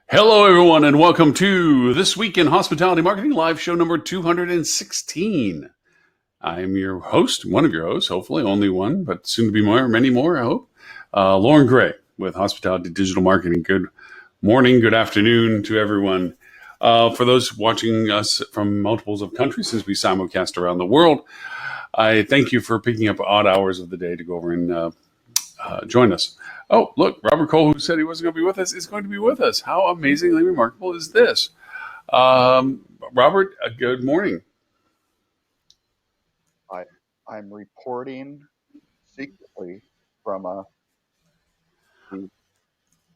Hello, everyone, and welcome to This Week in Hospitality Marketing live show number 216. I'm your host, one of your hosts, hopefully only one, but soon to be many more, I hope. Lauren Gray with Hospitality Digital Marketing. Good morning, good afternoon to everyone. For those watching us from multiples of countries, since we simulcast around the world, I thank you for picking up odd hours of the day to go over and join us. Oh, look, Robert Cole, who said he wasn't going to be with us, is going to be with us. How amazingly remarkable is this? Robert, good morning. I'm reporting secretly from the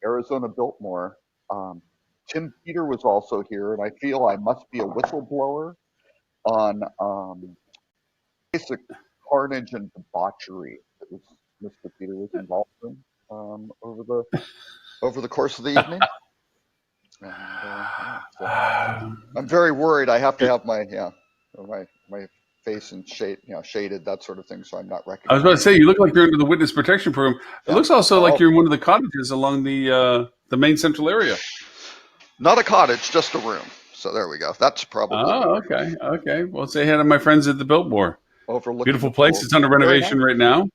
Arizona Biltmore. Tim Peter was also here, and I feel I must be a whistleblower on basic carnage and debauchery that Mr. Peter was involved in over the course of the evening. And, so I'm very worried. I have to have my face and shaded, that sort of thing, so I'm not recognized. I was about to say, you look like you're under the witness protection program. It looks also like you're in one of the cottages along the main central area. Not a cottage, just a room. So there we go. That's probably. Oh, okay. Okay. Well, say hi to my friends at the Biltmore. Overlooking beautiful place. pool. It's under renovation right now.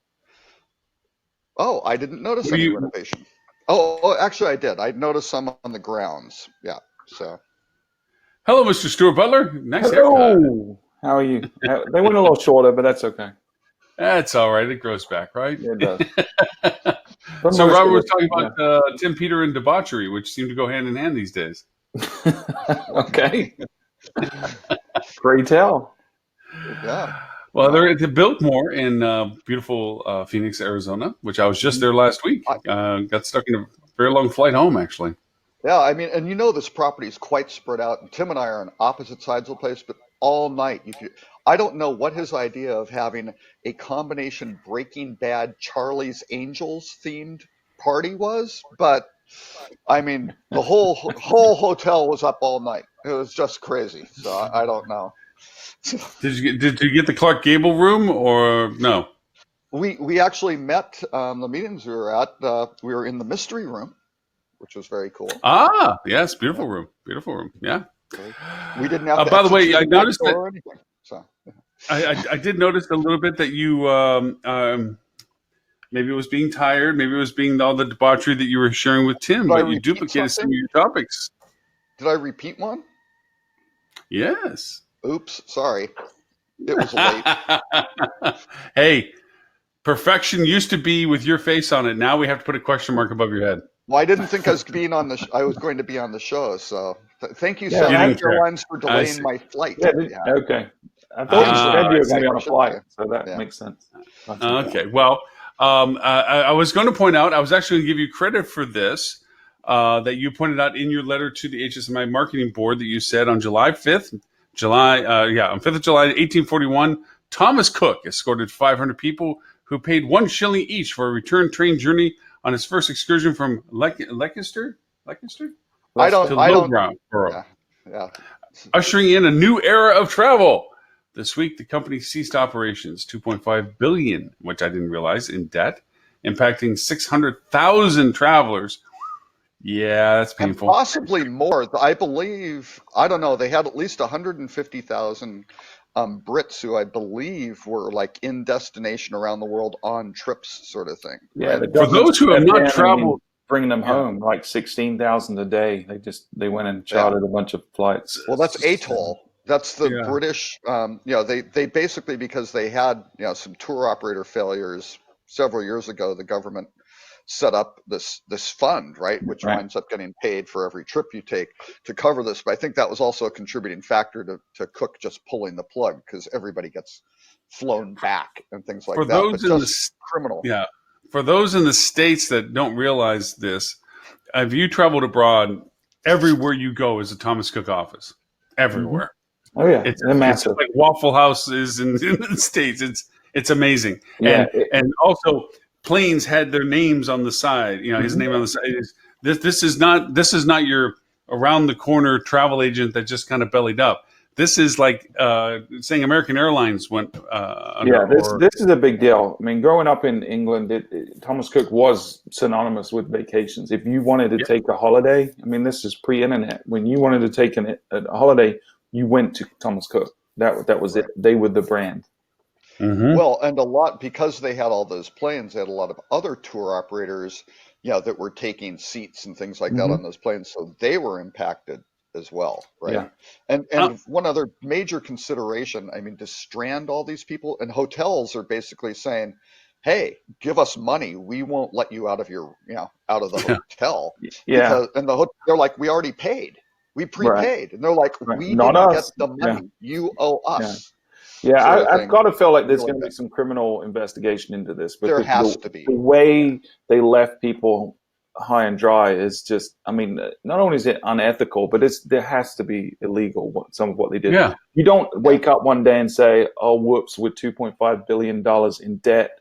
Oh, I didn't notice any renovation. Oh, actually, I did. I noticed some on the grounds. Yeah. So. Hello, Mr. Stuart Butler. Nice Hello. haircut. How are you? They went a little shorter, but that's okay. That's all right. It grows back, right? Yeah, it does. So Robert was talking about Tim Peter and debauchery, which seem to go hand in hand these days. Okay. Great tell. Yeah. Well, they're at the Biltmore in beautiful Phoenix, Arizona, which I was just there last week. Got stuck in a very long flight home, actually. Yeah, I mean, and this property is quite spread out. And Tim and I are on opposite sides of the place, but all night. I don't know what his idea of having a combination Breaking Bad Charlie's Angels themed party was, but I mean, the whole hotel was up all night. It was just crazy. So I don't know. Did you get the Clark Gable room or no? We actually met the meetings we were at. We were in the mystery room, which was very cool. Ah, yes, beautiful room, yeah. We didn't have. By the way, I noticed that. Or anything, so. I did notice a little bit that you maybe it was being tired, maybe it was being all the debauchery that you were sharing with Tim, but you duplicated some of your topics. Did I repeat one? Yes. Oops, sorry. It was late. Hey, perfection used to be with your face on it. Now we have to put a question mark above your head. Well, I didn't think I was going to be on the show, so thank you, Southwest Airlines, for delaying my flight. Yeah. Okay. I thought you said you were going to be on a flight, so that makes sense. Okay. Well, I was going to point out, I was actually going to give you credit for this, that you pointed out in your letter to the HSMI Marketing Board that you said on July 5th, on 5th of July, 1841, Thomas Cook escorted 500 people who paid 1 shilling each for a return train journey on his first excursion from Leicester? I don't. Yeah. Ushering in a new era of travel. This week, the company ceased operations, $2.5 billion, which I didn't realize, in debt, impacting 600,000 travelers. Yeah, that's painful. And possibly more. I believe, I don't know, they had at least 150,000 Brits who I believe were like in destination around the world on trips, sort of thing. Yeah, right? For those who have not traveled, bringing them home like 16,000 a day. They went and chartered a bunch of flights. Well, that's ATOL. That's the British. They basically, because they had some tour operator failures several years ago, the government set up this fund, right, which winds up getting paid for every trip you take to cover this. But I think that was also a contributing factor to Cook just pulling the plug, because everybody gets flown back and things like that. Those in criminal. Yeah. For those in the States that don't realize this, if you traveled abroad, everywhere you go is a Thomas Cook office. Everywhere. Oh yeah, it's massive. It's like Waffle House is in the States. It's amazing. Yeah, and also planes had their names on the side. His name on the side. This is not your around the corner travel agent that just kind of bellied up. This is like saying American Airlines went under. This is a big deal. I mean, growing up in England, Thomas Cook was synonymous with vacations. If you wanted to take a holiday, I mean, this is pre-internet. When you wanted to take a holiday, you went to Thomas Cook. That was it. They were the brand. Mm-hmm. Well, and because they had all those planes, they had a lot of other tour operators, that were taking seats and things like that on those planes, so they were impacted as well, right? Yeah. And one other major consideration, I mean, to strand all these people, and hotels are basically saying, "Hey, give us money. We won't let you out of out of the hotel because." And they're like, "We already paid. We prepaid," and they're like, "We Not didn't us. get the money. You owe us." Yeah, sort of I've thing. got to feel like there's Really going to be bad. some criminal investigation into this There because has to be. the way they left people high and dry is just, I mean, not only is it unethical, but there has to be illegal, some of what they did. Yeah. You don't wake up one day and say, oh, whoops, we're $2.5 billion in debt.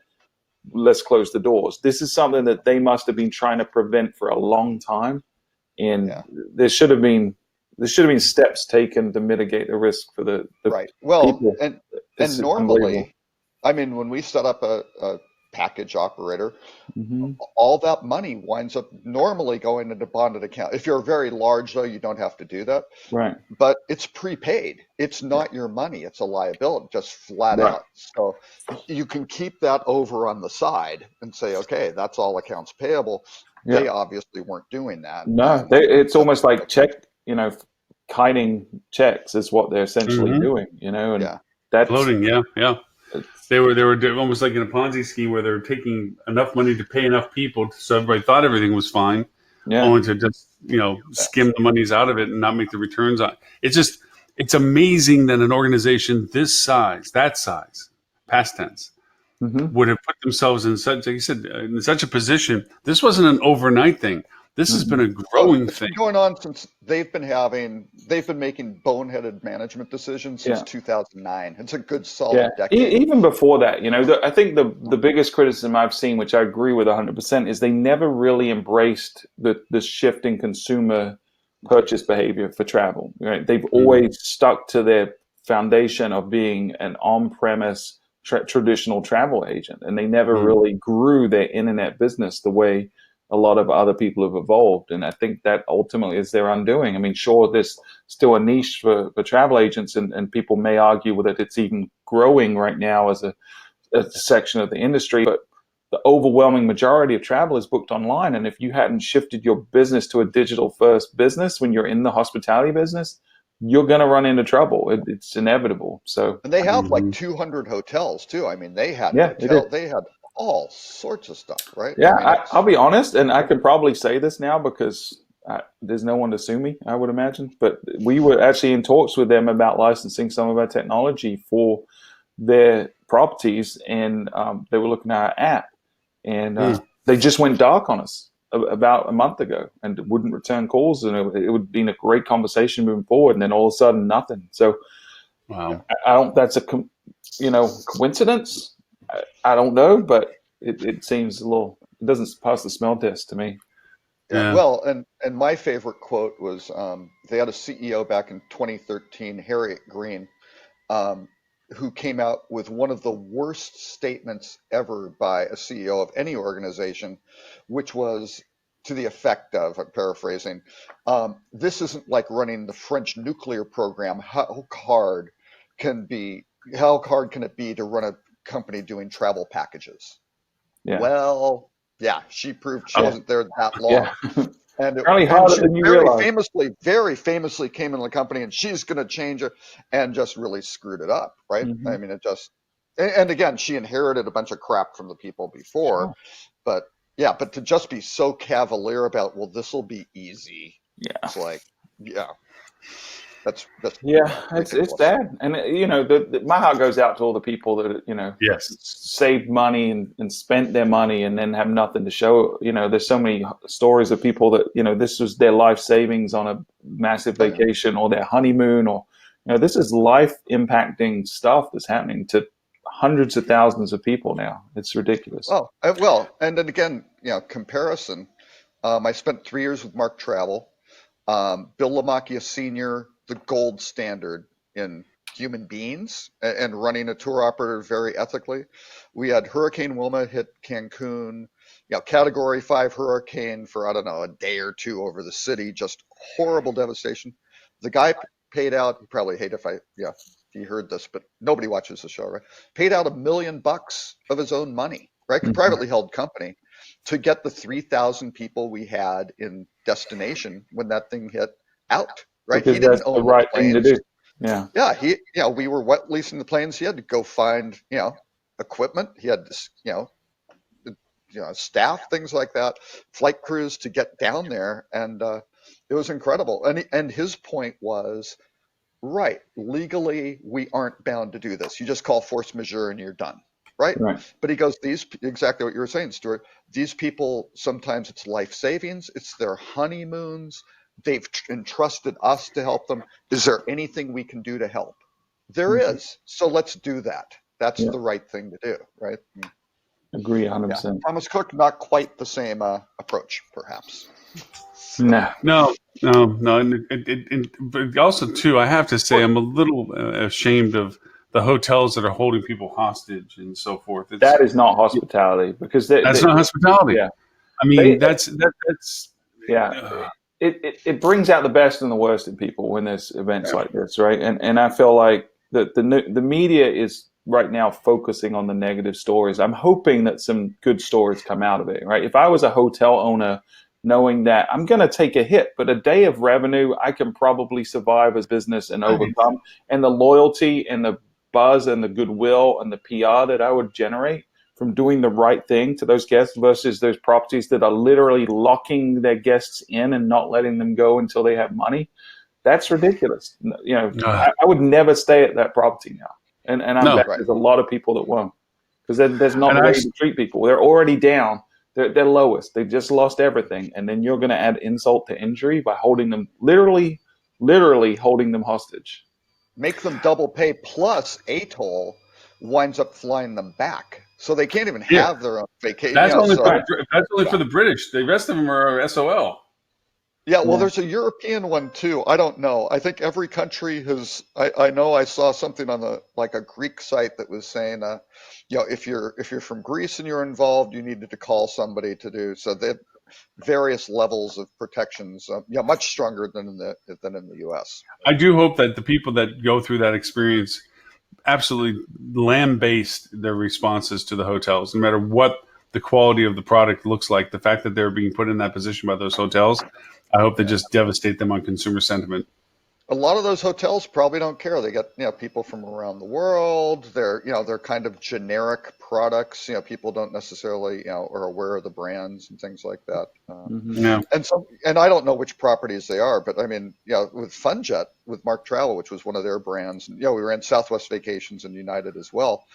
Let's close the doors. This is something that they must have been trying to prevent for a long time. And there should have been steps taken to mitigate the risk for the right. Well, people. and normally, I mean, when we set up a package operator, all that money winds up normally going into bonded account. If you're very large, though, you don't have to do that. Right. But it's prepaid. It's not your money. It's a liability, just flat out. So you can keep that over on the side and say, okay, that's all accounts payable. Yeah. They obviously weren't doing that. No, it's almost like kiting checks is what they're essentially doing, and that's floating. Yeah. They were almost like in a Ponzi scheme where they're taking enough money to pay enough people so everybody thought everything was fine, only to just skim the monies out of it and not make the returns on. It's amazing that an organization this size, past tense, would have put themselves in such, like you said, in such a position. This wasn't an overnight thing. This has been a growing thing. Been going on since they've been making boneheaded management decisions since 2009. It's a good solid decade. Even before that, I think the biggest criticism I've seen, which I agree with 100%, is they never really embraced the shift in consumer purchase behavior for travel. Right? They've always stuck to their foundation of being an on-premise traditional travel agent, and they never really grew their internet business the way a lot of other people have evolved. And I think that ultimately is their undoing. I mean, sure, there's still a niche for travel agents, and people may argue that it's even growing right now as a section of the industry, but the overwhelming majority of travel is booked online. And if you hadn't shifted your business to a digital first business when you're in the hospitality business, you're going to run into trouble. It's inevitable. So, and they have like 200 hotels too. I mean, they had they had all sorts of stuff, right? Yeah, I mean, I'll be honest, and I can probably say this now because there's no one to sue me, I would imagine. But we were actually in talks with them about licensing some of our technology for their properties, and they were looking at our app, and they just went dark on us about a month ago and wouldn't return calls, and it would have been a great conversation moving forward, and then all of a sudden, nothing. So, wow, I don't. That's a coincidence. I don't know, but it seems a little. It doesn't pass the smell test to me. Yeah. Well, and my favorite quote was they had a CEO back in 2013, Harriet Green, who came out with one of the worst statements ever by a CEO of any organization, which was to the effect of, I'm paraphrasing, this isn't like running the French nuclear program. How hard can it be to run a company doing travel packages? Yeah. Well, yeah, she proved she wasn't there that long. Yeah. And harder than you realize. Very famously came into the company, and she's going to change it, and just really screwed it up, right? I mean, it just, and again, she inherited a bunch of crap from the people before, but to just be so cavalier about, well, this will be easy. Yeah. It's like, that's it's bad. And my heart goes out to all the people that saved money and spent their money and then have nothing to show. There's so many stories of people that this was their life savings on a massive vacation or their honeymoon, or this is life impacting stuff that's happening to hundreds of thousands of people now. It's ridiculous. Oh, and then again, comparison. I spent 3 years with Mark Travel. Bill Lamacchia Sr., the gold standard in human beings and running a tour operator very ethically. We had Hurricane Wilma hit Cancun, Category 5 hurricane for, I don't know, a day or two over the city, just horrible devastation. The guy paid out, he probably hate if he heard this, but nobody watches the show, right? Paid out $1 million of his own money, right? A privately held company, to get the 3,000 people we had in destination when that thing hit out, right? Because He didn't that's the own the right thing to planes. do. Yeah. Yeah, we were wet leasing the planes. He had to go find, equipment. He had, staff, things like that, flight crews to get down there, and it was incredible. And his point was, right, legally we aren't bound to do this. You just call force majeure and you're done, right? Right. But he goes, exactly what you were saying, Stuart. These people, sometimes it's life savings, it's their honeymoons. They've entrusted us to help them. Is there anything we can do to help? There is. So let's do that. That's the right thing to do, right? Agree 100%. Thomas Cook, not quite the same approach, perhaps. No. But also, too, I have to say, I'm a little ashamed of the hotels that are holding people hostage and so forth. That is not hospitality, because that's not hospitality. Yeah. I mean, that's yeah. It brings out the best and the worst in people when there's events like this, right? And I feel like the media is right now focusing on the negative stories. I'm hoping that some good stories come out of it, right? If I was a hotel owner, knowing that I'm going to take a hit, but a day of revenue I can probably survive as business and overcome, and the loyalty and the buzz and the goodwill and the PR that I would generate from doing the right thing to those guests versus those properties that are literally locking their guests in and not letting them go until they have money. That's ridiculous. I would never stay at that property now. And I bet there's a lot of people that won't, because there's not a way to treat people. They're already down. They're lowest. They just lost everything. And then you're going to add insult to injury by holding them, literally holding them hostage. Make them double pay, plus ATOL winds up flying them back. So they can't even have their own vacation. That's only for the British. The rest of them are SOL. Yeah, well, there's a European one too. I don't know. I think every country has. I know I saw something on a Greek site that was saying, if you're from Greece and you're involved, you needed to call somebody to do. So they have various levels of protections. Much stronger than in the U.S. I do hope that the people that go through that experience absolutely lambaste their responses to the hotels, no matter what the quality of the product looks like. The fact that they're being put in that position by those hotels, I hope they just devastate them on consumer sentiment. A lot of those hotels probably don't care. They get people from around the world. They're kind of generic products. People don't necessarily are aware of the brands and things like that. And I don't know which properties they are, but I mean, with FunJet, with Mark Travel, which was one of their brands, and we were in Southwest Vacations and United as well.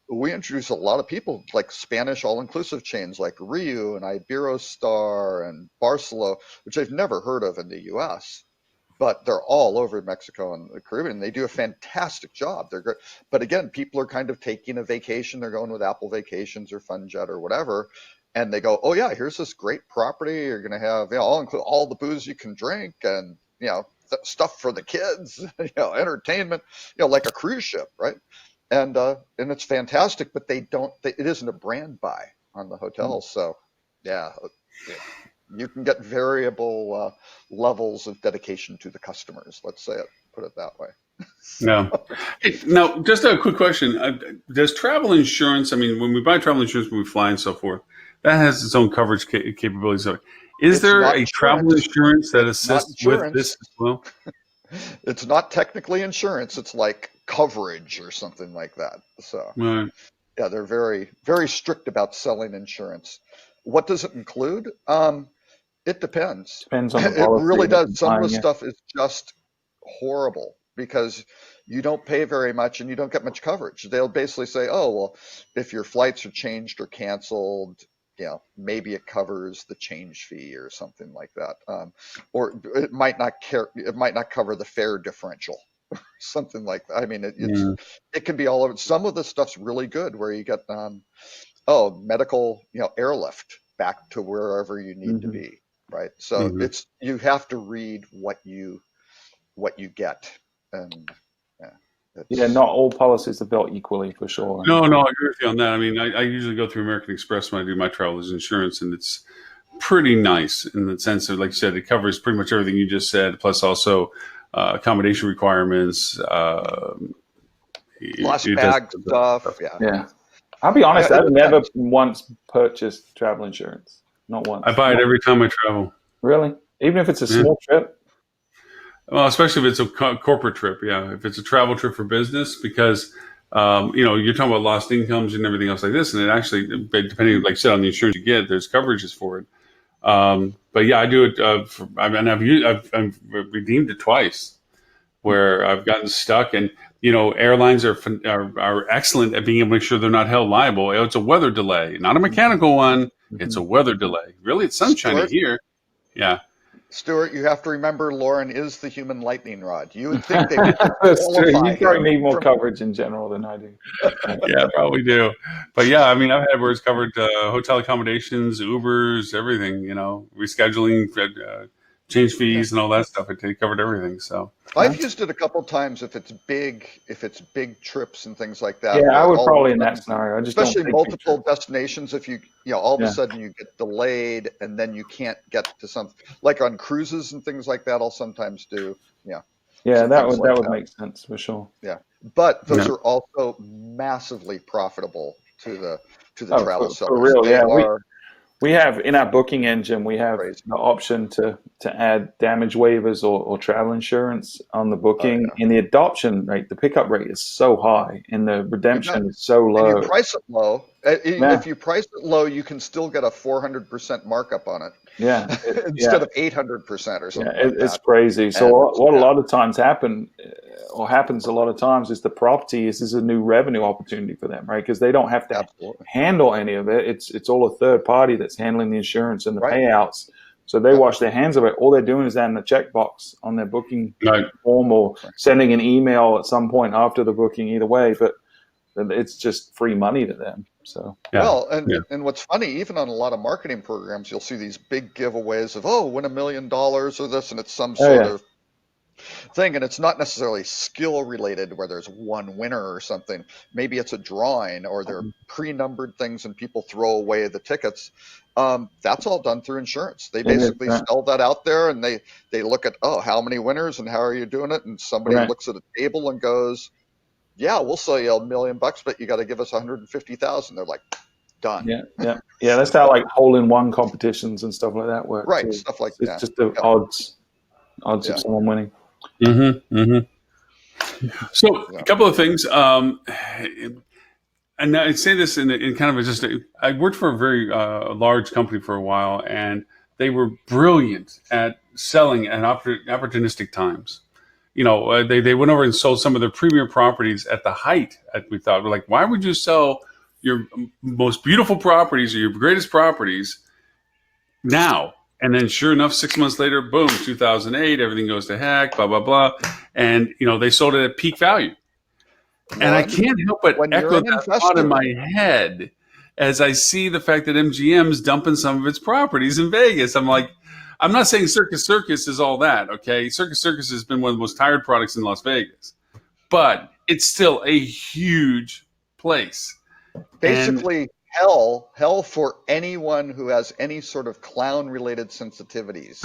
We introduced a lot of people, like Spanish all-inclusive chains like Riu and Iberostar and Barcelona, which I've never heard of in the U.S., but they're all over Mexico and the Caribbean. They do a fantastic job. They're great. But again, people are kind of taking a vacation. They're going with Apple Vacations or FunJet or whatever, and they go, "Oh yeah, here's this great property. You're going to have all the booze you can drink, and stuff for the kids, entertainment, like a cruise ship, right?" And it's fantastic, but it isn't a brand buy on the hotels. So you can get variable levels of dedication to the customers. Let's put it that way. No. Now, just a quick question. Does travel insurance, I mean, when we buy travel insurance, when we fly and so forth, that has its own coverage capabilities. Is there a travel insurance that assists with this as well? It's not technically insurance. It's like coverage or something like that. So they're very, very strict about selling insurance. What does it include? It depends. Depends on the It really policy. does. Some of the stuff is just horrible because you don't pay very much and you don't get much coverage. They'll basically say, "Oh, well, if your flights are changed or canceled, maybe it covers the change fee or something like that, or it might not cover the fare differential, something like that." I mean, it can be all of it. Some of the stuff's really good where you get medical airlift back to wherever you need to be, right? So you have to read what you get and not all policies are built equally, for sure. No, I agree with you on that. I mean, I usually go through American Express when I do my travelers insurance, and it's pretty nice in the sense of, like you said, it covers pretty much everything you just said, plus also accommodation requirements, lost bag stuff. Yeah. I'll be honest, I've never once purchased travel insurance. Not once. I buy it every time I travel. Really? Even if it's a small trip? Well, especially if it's a corporate trip, yeah. If it's a travel trip for business, because you're talking about lost incomes and everything else like this, and it actually, depending, like I said, on the insurance you get, there's coverages for it. But yeah, I do it. I've redeemed it twice, where I've gotten stuck, and airlines are excellent at being able to make sure they're not held liable. It's a weather delay, not a mechanical one. Mm-hmm. It's a weather delay. Really, it's sunshiny here. Yeah. Stuart, you have to remember Lauren is the human lightning rod. You would think they would That's true. You probably need more coverage in general than I do. Yeah, probably do. But yeah, I mean, I've had where it's covered hotel accommodations, Ubers, everything, rescheduling, change fees and all that stuff. It covered everything. So I've used it a couple of times if it's big trips and things like that. Yeah, I would probably in that scenario. Especially multiple destinations. If you all of a sudden you get delayed and then you can't get to something like on cruises and things like that. I'll sometimes do. Yeah. Yeah, that would make sense for sure. Yeah, but those are also massively profitable to the travel sellers. For real, yeah. We have in our booking engine, we have the option to add damage waivers or travel insurance on the booking. Oh, yeah. In the adoption rate, the pickup rate is so high and the redemption is so low. And you price it low. If you price it low, you can still get a 400% markup on it. Yeah. Instead of 800% or something. Yeah, it's crazy. So what a lot of times happens a lot of times is the property is a new revenue opportunity for them, right? Because they don't have to handle any of it. It's all a third party that's handling the insurance and the payouts. So they wash their hands of it. All they're doing is adding a checkbox on their booking form or sending an email at some point after the booking, either way. But it's just free money to them. So and what's funny, even on a lot of marketing programs, you'll see these big giveaways of win $1 million or this, and it's some sort of thing, and it's not necessarily skill related where there's one winner or something. Maybe it's a drawing or they're pre-numbered things and people throw away the tickets. That's all done through insurance. They basically sell that out there, and they look at how many winners and how are you doing it, and somebody looks at a table and goes, yeah, we'll sell you $1 million, but you got to give us 150,000. They're like, done. Yeah. That's how like hole-in-one competitions and stuff like that work. Right, too. stuff like it's that. It's just the odds of someone winning. So a couple of things, and I say this in kind of I worked for a very large company for a while, and they were brilliant at selling at opportunistic times. They went over and sold some of their premier properties at the height. We thought, we're like, why would you sell your most beautiful properties or your greatest properties now? And then sure enough, 6 months later, boom, 2008, everything goes to heck, blah, blah, blah. And, they sold it at peak value. And I can't help but echo that thought in my head as I see the fact that MGM's dumping some of its properties in Vegas. I'm like, I'm not saying Circus is all that, okay? Circus has been one of the most tired products in Las Vegas. But it's still a huge place. Basically, hell for anyone who has any sort of clown-related sensitivities.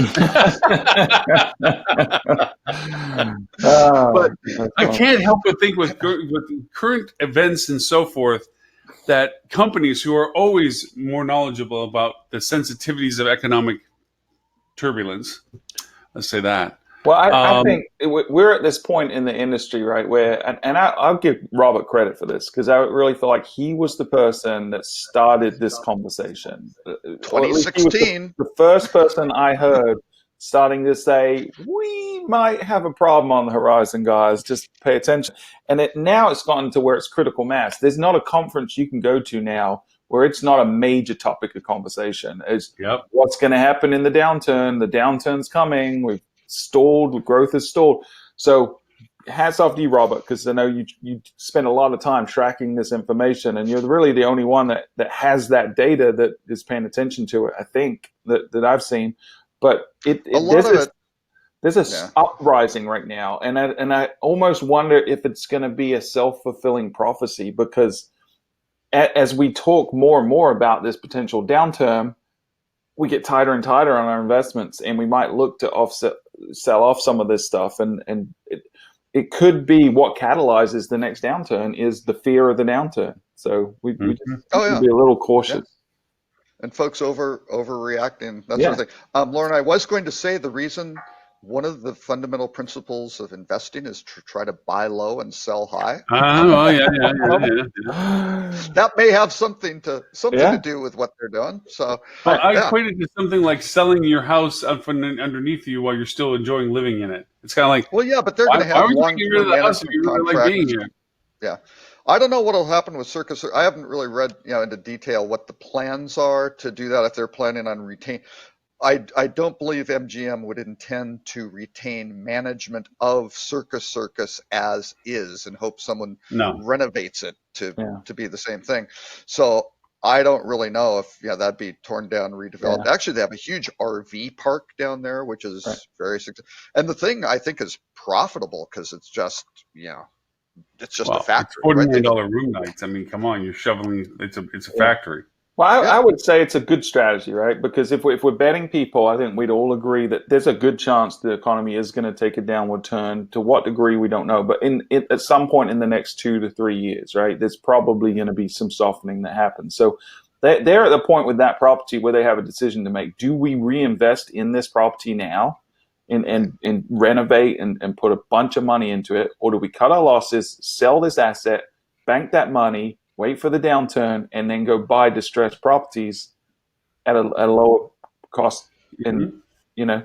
But I can't help but think with current events and so forth, that companies who are always more knowledgeable about the sensitivities of economic turbulence, let's say that. Well, I think we're at this point in the industry, right, where, and I'll give Robert credit for this, because I really feel like he was the person that started this conversation. 2016. The first person I heard starting to say, we might have a problem on the horizon, guys, just pay attention. And now it's gotten to where it's critical mass. There's not a conference you can go to now where it's not a major topic of conversation. It's what's going to happen in the downturn. The downturn's coming. We've stalled. Growth is stalled. So hats off to you, Robert, because I know you spend a lot of time tracking this information, and you're really the only one that has that data that is paying attention to it, I think, that I've seen. But there's a uprising right now, and I almost wonder if it's going to be a self-fulfilling prophecy, because as we talk more and more about this potential downturn, we get tighter and tighter on our investments, and we might look to sell off some of this stuff, and it could be what catalyzes the next downturn is the fear of the downturn. So we just need to be a little cautious. Yeah. And folks overreacting, that sort of thing. Lauren, I was going to say the reason, one of the fundamental principles of investing is to try to buy low and sell high. That may have something to do with what they're doing. So I equate it to something like selling your house up from underneath you while you're still enjoying living in it. It's kind of like, but they're going to have long-term management contracts. Yeah. I don't know what will happen with Circus. I haven't really read, into detail what the plans are to do that, if they're planning on retain. I don't believe MGM would intend to retain management of Circus as is and hope someone renovates it to be the same thing. So I don't really know if that'd be torn down, redeveloped. Actually, they have a huge RV park down there, which is very successful. And the thing I think is profitable because it's just it's just a factory. It's $40 million room nights. I mean, come on, you're shoveling. It's a factory. Well, I would say it's a good strategy, right? Because if we're betting people, I think we'd all agree that there's a good chance the economy is going to take a downward turn. To what degree, we don't know. But at some point in the next 2 to 3 years, right, there's probably going to be some softening that happens. So they're at the point with that property where they have a decision to make. Do we reinvest in this property now and renovate and put a bunch of money into it? Or do we cut our losses, sell this asset, bank that money, wait for the downturn, and then go buy distressed properties at a lower cost, and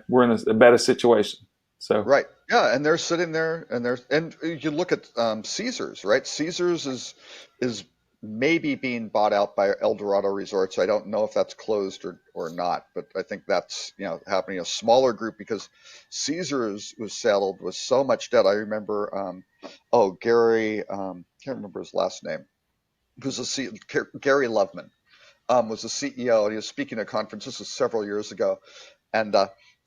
we're in a better situation. So and they're sitting there, and you look at Caesars, right? Caesars is maybe being bought out by Eldorado Resorts. I don't know if that's closed or not, but I think that's happening. A smaller group, because Caesars was saddled with so much debt. I remember Gary, can't remember his last name. Gary Loveman was the CEO, and he was speaking at a conference. This was several years ago, and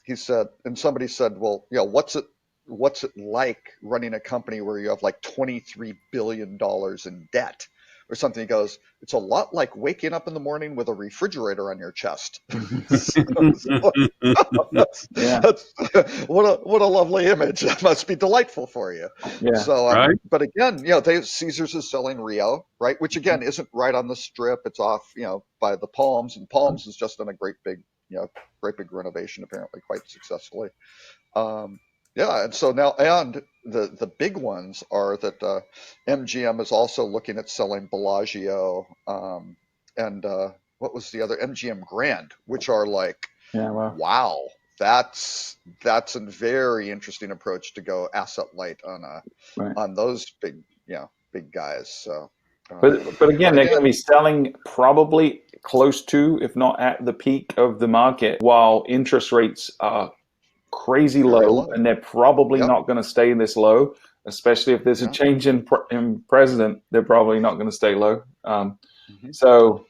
he said, and somebody said, well, what's it like running a company where you have like $23 billion in debt or something? He goes, it's a lot like waking up in the morning with a refrigerator on your chest. What a lovely image. That must be delightful for you. So, but again, Caesars is selling Rio, right? Which again isn't right on the strip. It's off, by the Palms, and Palms has just done a great big renovation, apparently quite successfully. And so now, and the big ones are that MGM is also looking at selling Bellagio, and what was the other, MGM Grand, which are like, wow, that's a very interesting approach to go asset light on those big guys. So, but again, they're going to be selling probably close to, if not at the peak of the market, while interest rates are crazy low, and they're probably not going to stay this low, especially if there's a change in president. They're probably not going to stay low. So,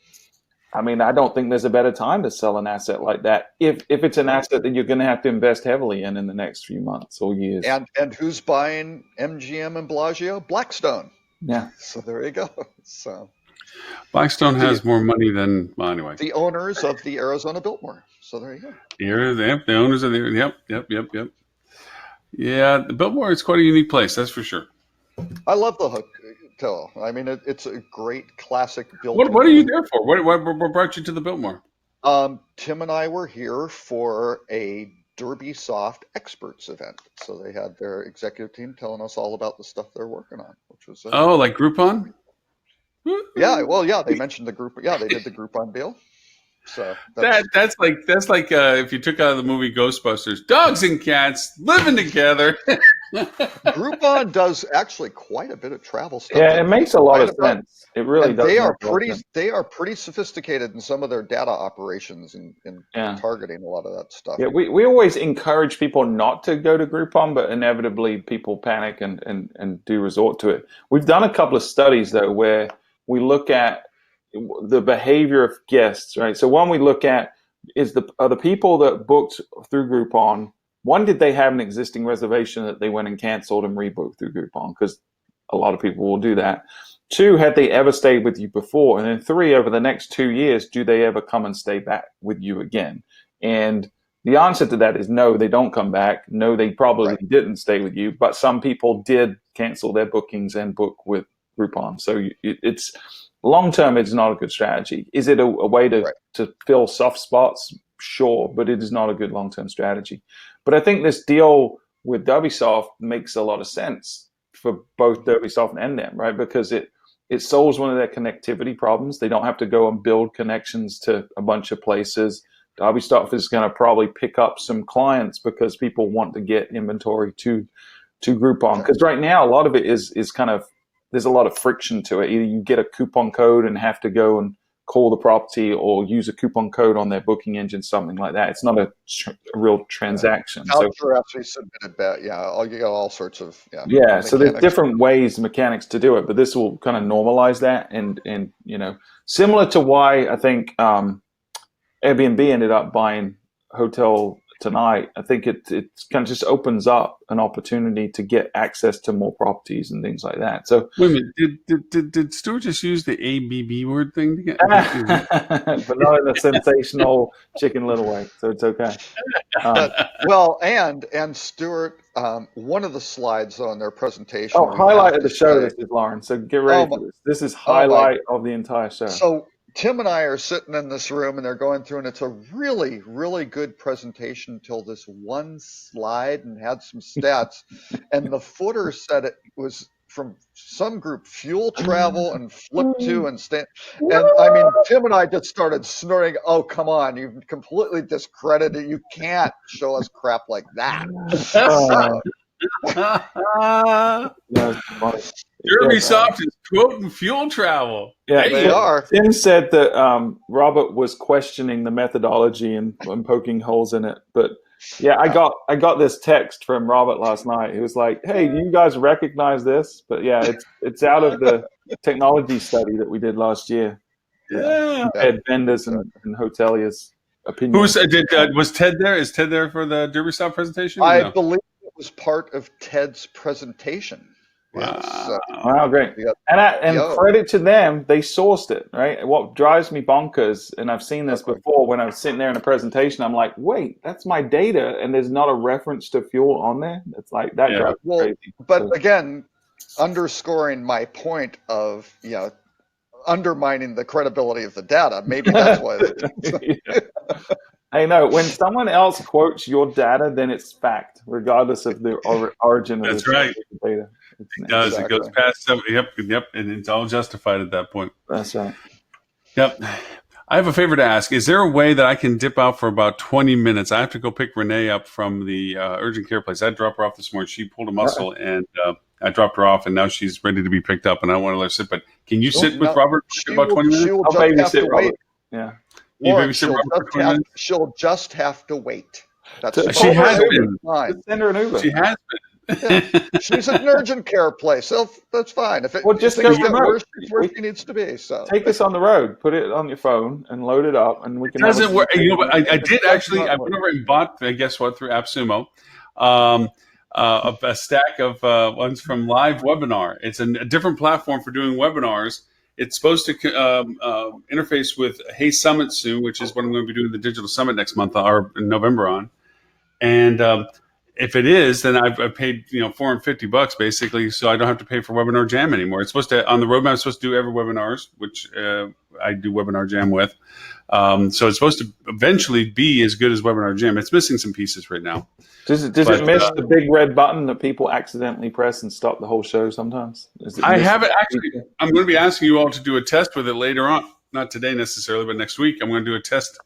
I mean, I don't think there's a better time to sell an asset like that if it's an asset that you're going to have to invest heavily in the next few months or years. And who's buying MGM and Bellagio? Blackstone. Yeah. So there you go. So Blackstone has more money than, well, anyway. The owners of the Arizona Biltmore. So there you go. The owners of the, yep. Yeah, the Biltmore is quite a unique place, that's for sure. I love the hotel. I mean, it's a great classic Biltmore. What are you there for? What brought you to the Biltmore? Tim and I were here for a Derby Soft Experts event. So they had their executive team telling us all about the stuff they're working on, which was like Groupon? They mentioned the group. Yeah, they did the Groupon deal. So that's like if you took out of the movie Ghostbusters, dogs and cats living together. Groupon does actually quite a bit of travel stuff. Yeah, it makes a lot of sense. It really does. They are pretty sophisticated in some of their data operations and targeting a lot of that stuff. Yeah, we always encourage people not to go to Groupon, but inevitably people panic and do resort to it. We've done a couple of studies though where we look at the behavior of guests, right? So one we look at is are the people that booked through Groupon, one, did they have an existing reservation that they went and canceled and rebooked through Groupon? Because a lot of people will do that. Two, had they ever stayed with you before? And then three, over the next 2 years, do they ever come and stay back with you again? And the answer to that is no, they don't come back. No, they probably didn't stay with you. But some people did cancel their bookings and book with Groupon. So it's long term, it's not a good strategy. Is it a way to fill soft spots? Sure, but it is not a good long term strategy. But I think this deal with Derbysoft makes a lot of sense for both Derbysoft and them, right? Because it solves one of their connectivity problems. They don't have to go and build connections to a bunch of places. Derbysoft is going to probably pick up some clients because people want to get inventory to Groupon. Because right now, a lot of it is kind of, there's a lot of friction to it. Either you get a coupon code and have to go and call the property, or use a coupon code on their booking engine, something like that. It's not a real transaction. Voucher has to be submitted back. Yeah, you got all sorts of So there's different ways, mechanics to do it, but this will kind of normalize that, and similar to why I think Airbnb ended up buying Hotel Tonight. I think it kind of just opens up an opportunity to get access to more properties and things like that. So wait a minute, did Stuart just use the ABB word thing to get? But not in a sensational Chicken Little way, so it's okay. Well, and Stuart, one of the slides on their presentation. Highlight of the show. This is Lauren. So get ready for this. This is highlight of the entire show. So Tim and I are sitting in this room and they're going through, and it's a really, really good presentation until this one slide and had some stats. And the footer said it was from some group, Fuel Travel and Flip2 and Stand. And I mean, Tim and I just started snorting. Oh, come on. You've completely discredited. You can't show us crap like that. Derbysoft is quoting Fuel Travel. Yeah, they are. Tim said that Robert was questioning the methodology and poking holes in it. But yeah, I got this text from Robert last night. He was like, "Hey, do you guys recognize this?" But yeah, it's out of the technology study that we did last year. Ed Bender's and Hoteliers' opinion. Was Ted there? Is Ted there for the Derbysoft presentation? I believe it was part of Ted's presentation. Wow. Wow, great. And credit to them, they sourced it, right? What drives me bonkers, and I've seen this before when I was sitting there in a presentation, I'm like, wait, that's my data, and there's not a reference to fuel on there? It's like, that drives me crazy. But again, underscoring my point of, undermining the credibility of the data, maybe that's why. I know, when someone else quotes your data, then it's fact, regardless of the origin of the data. It does. Exactly. It goes past some. Yep, and it's all justified at that point. That's right. Yep. I have a favor to ask. Is there a way that I can dip out for about 20 minutes? I have to go pick Renee up from the urgent care place. I dropped her off this morning. She pulled a muscle, and I dropped her off, and now she's ready to be picked up, and I want to let her sit. But can you sit with Robert for about 20 minutes? I'll babysit Robert. Yeah. Lauren, she'll just have to wait. She has been. Send her an Uber. She has been. She's at an urgent care place, so that's fine. If just go remote. Where she needs to be. So take this on the road, put it on your phone, and load it up, and we can. It doesn't work. I did actually. I went over and bought. Guess what? Through AppSumo, a stack of ones from Live Webinar. It's a different platform for doing webinars. It's supposed to interface with Hey Summit soon, which is what I'm going to be doing the digital summit next month or in November on, and. If it is, then I've paid $450 basically, so I don't have to pay for Webinar Jam anymore. It's supposed to on the roadmap. It's supposed to do every webinars, which I do Webinar Jam with. So it's supposed to eventually be as good as Webinar Jam. It's missing some pieces right now. Does it miss the big red button that people accidentally press and stop the whole show sometimes? I haven't actually. I'm going to be asking you all to do a test with it later on. Not today necessarily, but next week I'm going to do a test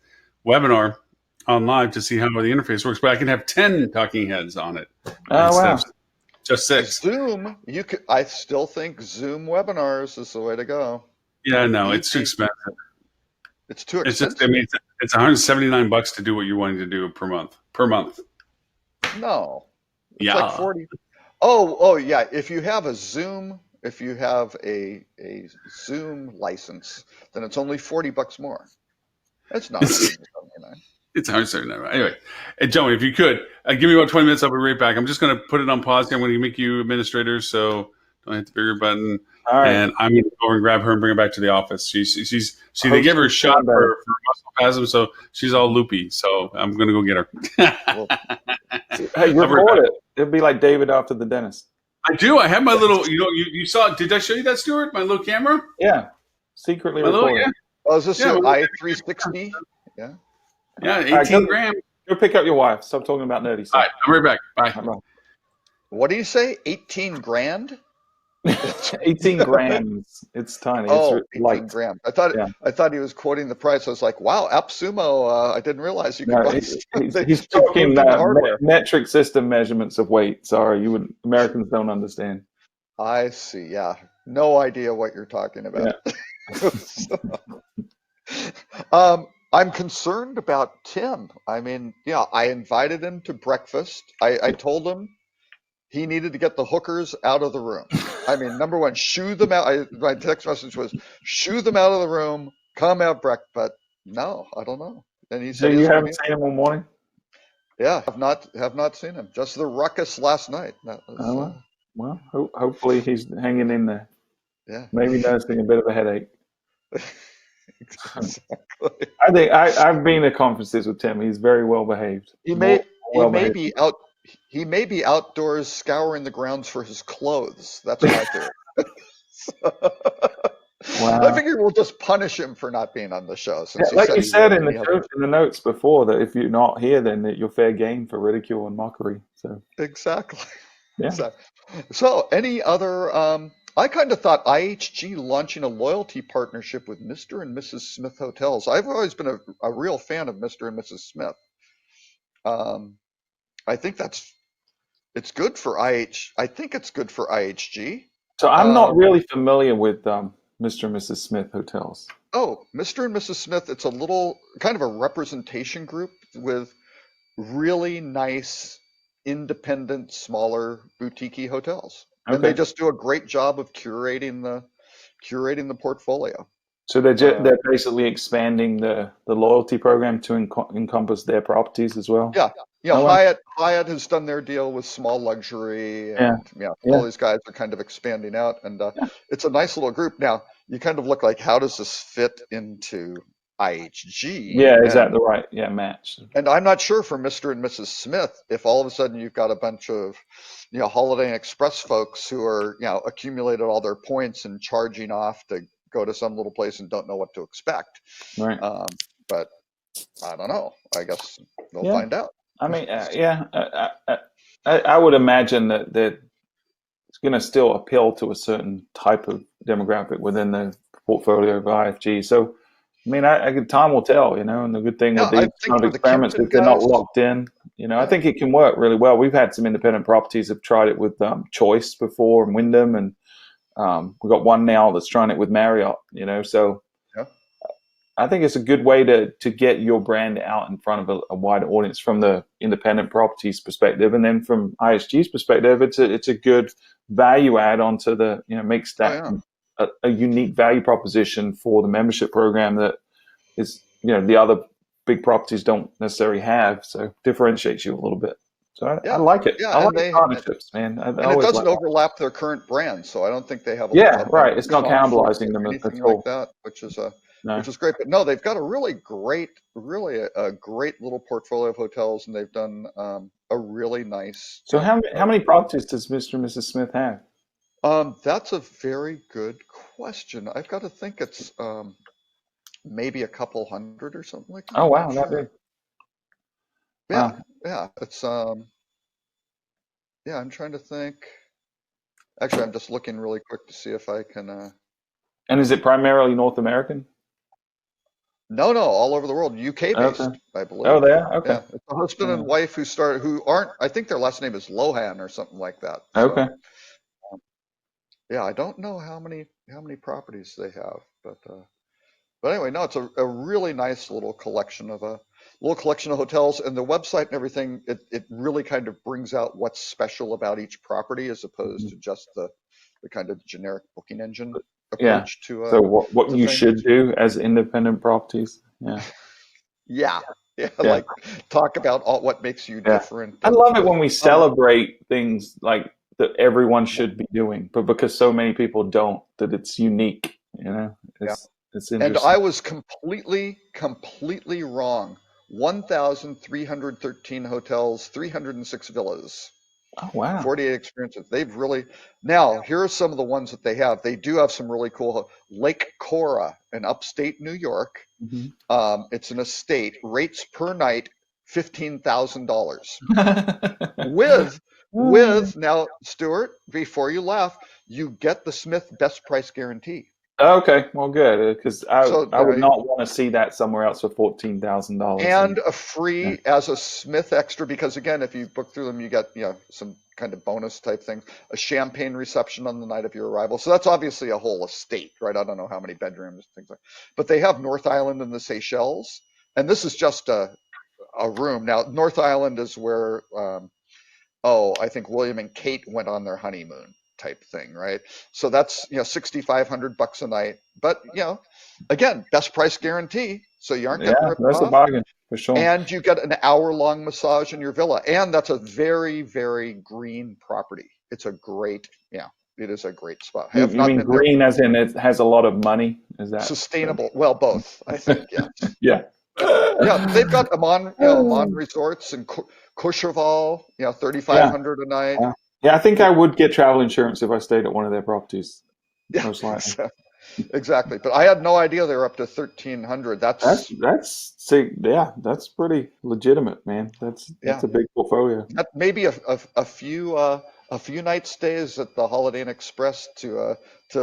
webinar on live to see how the interface works, but I can have 10 talking heads on it. Oh, wow. Just 6. Zoom, I still think Zoom webinars is the way to go. Yeah, no, it's too expensive. It's too expensive. It's $179 to do what you're wanting to do per month. No. It's like 40. Oh, yeah. If you have a Zoom license, then it's only $40 more. It's not $179. It's hard to say. Anyway, Joey, if you could give me about 20 minutes, I'll be right back. I'm just going to put it on pause here. I'm going to make you administrator, so don't hit the bigger button. All right. And I'm going to go over and grab her and bring her back to the office. They gave her a shot for muscle spasm, so she's all loopy. So I'm going to go get her. Hey, record it. It'll be like David after the dentist. I do. I have my little. You saw. Did I show you that, Stuart? My little camera. Yeah, secretly recorded. Oh, is this your i360? Yeah. Yeah, 18 grams. Go pick up your wife. Stop talking about nerdy stuff. All right, I'm right back. Bye. What do you say? 18 grand? 18 grams. It's tiny. Oh, it's 18 grams. I thought he was quoting the price. I was like, wow, AppSumo. I didn't realize you could buy he's talking metric system measurements of weight. Sorry, Americans don't understand. I see. Yeah. No idea what you're talking about. Yeah. I'm concerned about Tim. I mean, I invited him to breakfast. I told him he needed to get the hookers out of the room. I mean, number one, shoo them out. My text message was, shoo them out of the room, come have breakfast. But no, I don't know. And he said, so you haven't seen him all morning? Yeah, have not seen him. Just the ruckus last night. That was, well, hopefully he's hanging in there. Yeah. Maybe noticing a bit of a headache. Exactly. I think I've been to conferences with Tim. He's very well behaved. He may be outdoors scouring the grounds for his clothes. That's my theory. Wow. I figured we'll just punish him for not being on the show. Since like you said in the notes before, that if you're not here, then that you're fair game for ridicule and mockery. So exactly. Yeah. So any other? I kind of thought IHG launching a loyalty partnership with Mr. and Mrs. Smith Hotels. I've always been a real fan of Mr. and Mrs. Smith. I think it's good for I think it's good for IHG. So I'm not really familiar with Mr. and Mrs. Smith Hotels. Oh, Mr. and Mrs. Smith, it's a little kind of a representation group with really nice, independent, smaller, boutique hotels. Okay. And they just do a great job of curating the portfolio. So they're basically expanding the loyalty program to encompass their properties as well. Yeah, Hyatt has done their deal with small luxury, and all these guys are kind of expanding out, and it's a nice little group. Now you kind of look like, how does this fit into IHG? Yeah, is that the right match? And I'm not sure for Mr. and Mrs. Smith if all of a sudden you've got a bunch of Holiday Inn Express folks who are accumulated all their points and charging off to go to some little place and don't know what to expect. Right. But I don't know. I guess they'll find out. I mean, I would imagine that it's going to still appeal to a certain type of demographic within the portfolio of IFG. So, I mean, time will tell, and the good thing with these kind of experiments is they're not locked in. I think it can work really well. We've had some independent properties have tried it with Choice before and Wyndham, and we've got one now that's trying it with Marriott, so I think it's a good way to get your brand out in front of a wider audience from the independent properties perspective. And then from IHG's perspective, it's a good value add onto makes that a unique value proposition for the membership program that is, the other big properties don't necessarily have. So differentiates you a little bit. So I like it. I like partnerships, man. And it doesn't overlap their current brand, so I don't think they have a lot of it's not cannibalizing them anything like that, which is great. But no, they've got a great little portfolio of hotels, and they've done a really nice. So how many properties does Mr. and Mrs. Smith have? That's a very good question. I've got to think it's maybe a couple hundred or something like that. Oh wow, that big. Yeah, yeah. It's I'm trying to think. Actually, I'm just looking really quick to see if I can. And is it primarily North American? No, all over the world. UK based, I believe. Oh, they are? Okay. Yeah, it's a husband and wife who aren't. I think their last name is Lohan or something like that. So, okay. I don't know how many properties they have, but anyway, no, it's a really nice little collection of hotels, and the website and everything. It really kind of brings out what's special about each property, as opposed to just the kind of generic booking engine approach to. So what you should do as independent properties. Yeah. Yeah, Yeah. like talk about what makes you Yeah. different. I And love it when we celebrate things like that everyone should be doing, but because so many people don't, that it's unique. yeah, It's and interesting. I was completely wrong. 1,313 hotels, 306 villas. Oh wow. 48 experiences. They've really now. Here are some of the ones that they have. They do have some really cool. Lake Cora in upstate New York. Mhm. It's an estate. Rates per night $15,000. With now, Stuart. Before you laugh, you get the Smith Best Price Guarantee. Okay, well, good, because So I would not want to see that somewhere else for $14,000. and a Yeah, free as a Smith extra because again, if you book through them, you get some kind of bonus type things. A champagne reception on the night of your arrival. So that's obviously a whole estate, right? I don't know how many bedrooms, things like. But they have North Island and the Seychelles, and this is just a room. Now North Island is where I think William and Kate went on their honeymoon type thing, right? So that's $6,500 a night. But again, best price guarantee, so you aren't getting yeah, ripped that's a off. bargain for sure. And you get an hour-long massage in your villa, and that's a very, very green property. It's a great, it is a great spot. I You, have you not mean been there. green as in it has a lot of money? Is that? Sustainable, well, both, I think, yes. Yeah. Yeah, they've got Amman Resorts and Courchevel, Yeah. 3,500 a night. Yeah, I think I would get travel insurance if I stayed at one of their properties, Yeah, most likely. exactly. But I had no idea they were up to 1,300. That's pretty legitimate, man. Yeah, That's a big portfolio. that maybe a few night stays at the Holiday Inn Express to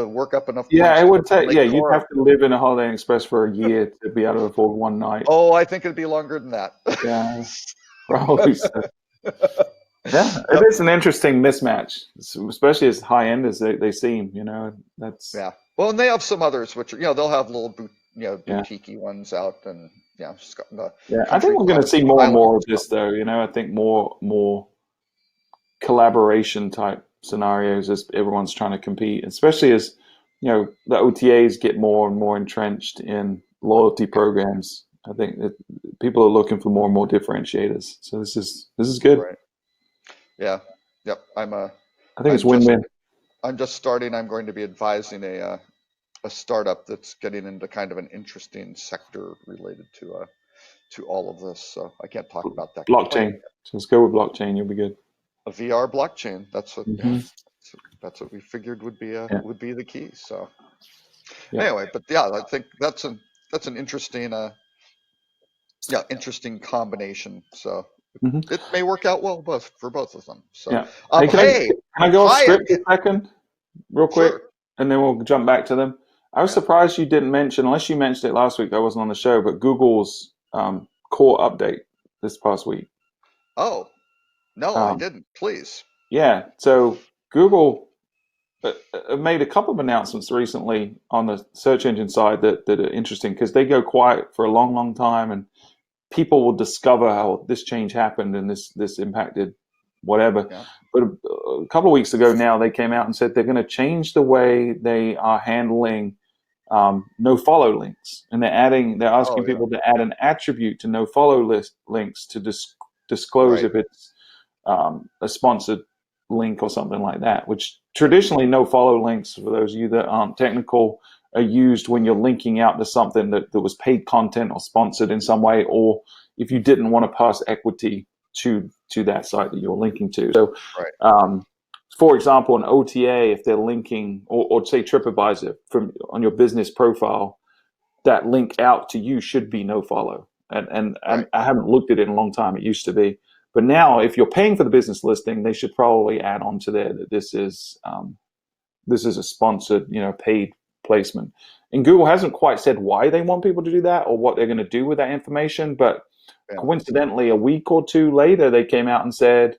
work up enough Yeah, points it to would go to take. Lake Yeah, you'd Cora. have to live in a Holiday Inn Express for a year to be able to afford one night. Oh, I think it'd be longer than that. Yeah, probably so. Yeah, it Yep. is an interesting mismatch, especially as high end as they seem. That's Yeah. Well, and they have some others which are, they'll have little yeah, boutique ones out and the yeah. I think country we're going club to see more and Highlands more and of stuff. this, though. I think more collaboration type scenarios as everyone's trying to compete, especially as the OTAs get more and more entrenched in loyalty programs. I think that people are looking for more and more differentiators. So this is good. Right. Yeah. Yep. I think it's I'm just win-win. I'm just starting. I'm going to be advising a startup that's getting into kind of an interesting sector related to all of this. So I can't talk about that quite Blockchain. So let's go with blockchain. You'll be good. a VR blockchain. That's what Hmm. that's what we figured Yeah. would be the key. So Yeah. anyway, but yeah, I think that's an interesting interesting combination. So Hmm. it may work out well for both of them. So Yeah. Hey, can hey, I go off hi script again. a second, real quick, Sure. and then we'll jump back to them. I was Yeah. surprised you didn't mention, unless you mentioned it last week. I wasn't on the show, but Google's core update this past week. Oh no, I Um, didn't. Please. yeah. So Google made a couple of announcements recently on the search engine side that are interesting because they go quiet for a long, long time, and people will discover how this change happened and this impacted whatever. Yeah. But a couple of weeks ago now, they came out and said they're going to change the way they are handling no follow links, and they're Oh asking yeah. people to add an attribute to no follow list links to disclose Right. if it's a sponsored link or something like that. Which traditionally, no follow links, for those of you that aren't technical, are used when you're linking out to something that was paid content or sponsored in some way, or if you didn't want to pass equity to that site that you're linking to. So, Right. for example, an OTA, if they're linking, or say TripAdvisor from on your business profile, that link out to you should be no follow. And Right. I haven't looked at it in a long time. It used to be, but now if you're paying for the business listing, they should probably add on to there that this is a sponsored, paid placement. And Google hasn't quite said why they want people to do that or what they're going to do with that information. But Yeah. coincidentally, a week or two later, they came out and said,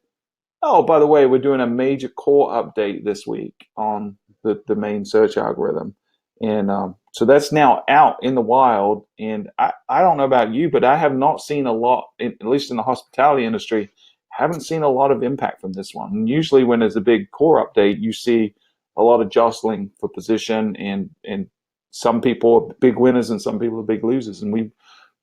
"Oh, by the way, we're doing a major core update this week on the main search algorithm." And so that's now out in the wild. And I don't know about you, but I have not seen a lot, at least in the hospitality industry, haven't seen a lot of impact from this one. And usually when there's a big core update, you see a lot of jostling for position, and some people are big winners and some people are big losers. And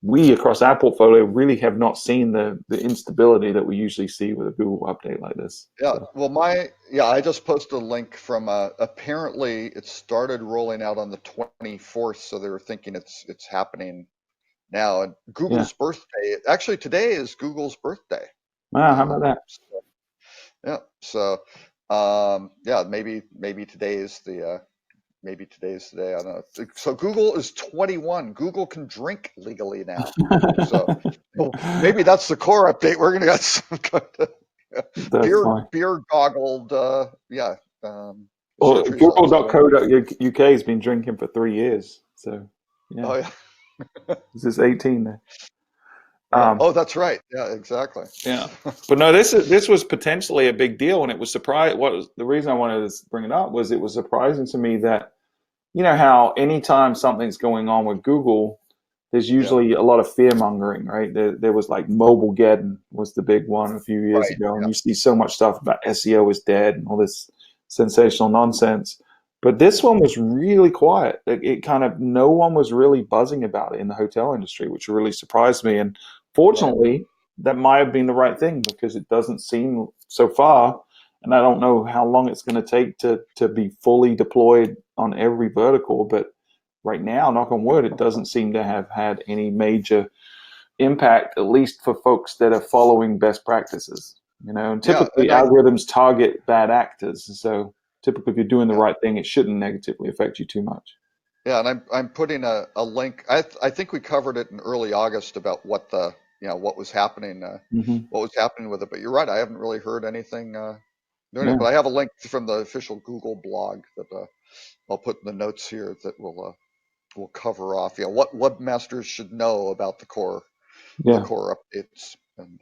we across our portfolio really have not seen the instability that we usually see with a Google update like this. Yeah, So, well, I just posted a link from apparently it started rolling out on the 24th, so they were thinking it's happening now. And yeah. Google's birthday, actually today is Google's birthday. Wow, how about that? Yeah, so yeah, maybe today's the maybe today's today. I don't know. So Google is 21. Google can drink legally now. So well, maybe that's the core update. We're gonna get some kind of That's fine. beer goggled Well, search results. Google.co.uk has been drinking for 3 years. So, yeah, Oh yeah. this is 18 there. Yeah. Oh, that's right. Yeah, exactly. Yeah, but no, this was potentially a big deal, and it was surprised. The reason I wanted to bring it up was it was surprising to me that how anytime something's going on with Google, there's usually a lot of fear mongering, right? There was like Mobilegeddon was the big one a few years Right. ago, and Yeah. you see so much stuff about SEO is dead and all this sensational nonsense. But this one was really quiet. It kind of no one was really buzzing about it in the hotel industry, which really surprised me. And Right. fortunately, that might have been the right thing because it doesn't seem so far, and I don't know how long it's going to take to be fully deployed on every vertical. But right now, knock on wood, it doesn't seem to have had any major impact, at least for folks that are following best practices. And Yeah, typically and algorithms target bad actors. So typically, if you're doing the right thing, it shouldn't negatively affect you too much. yeah, and I'm putting a link. I think we covered it in early August about what the what was happening Mm-hmm. with it. But you're right, I haven't really heard anything doing it. Yeah. But I have a link from the official Google blog that I'll put in the notes here that will cover off what webmasters should know about the core Yeah. updates and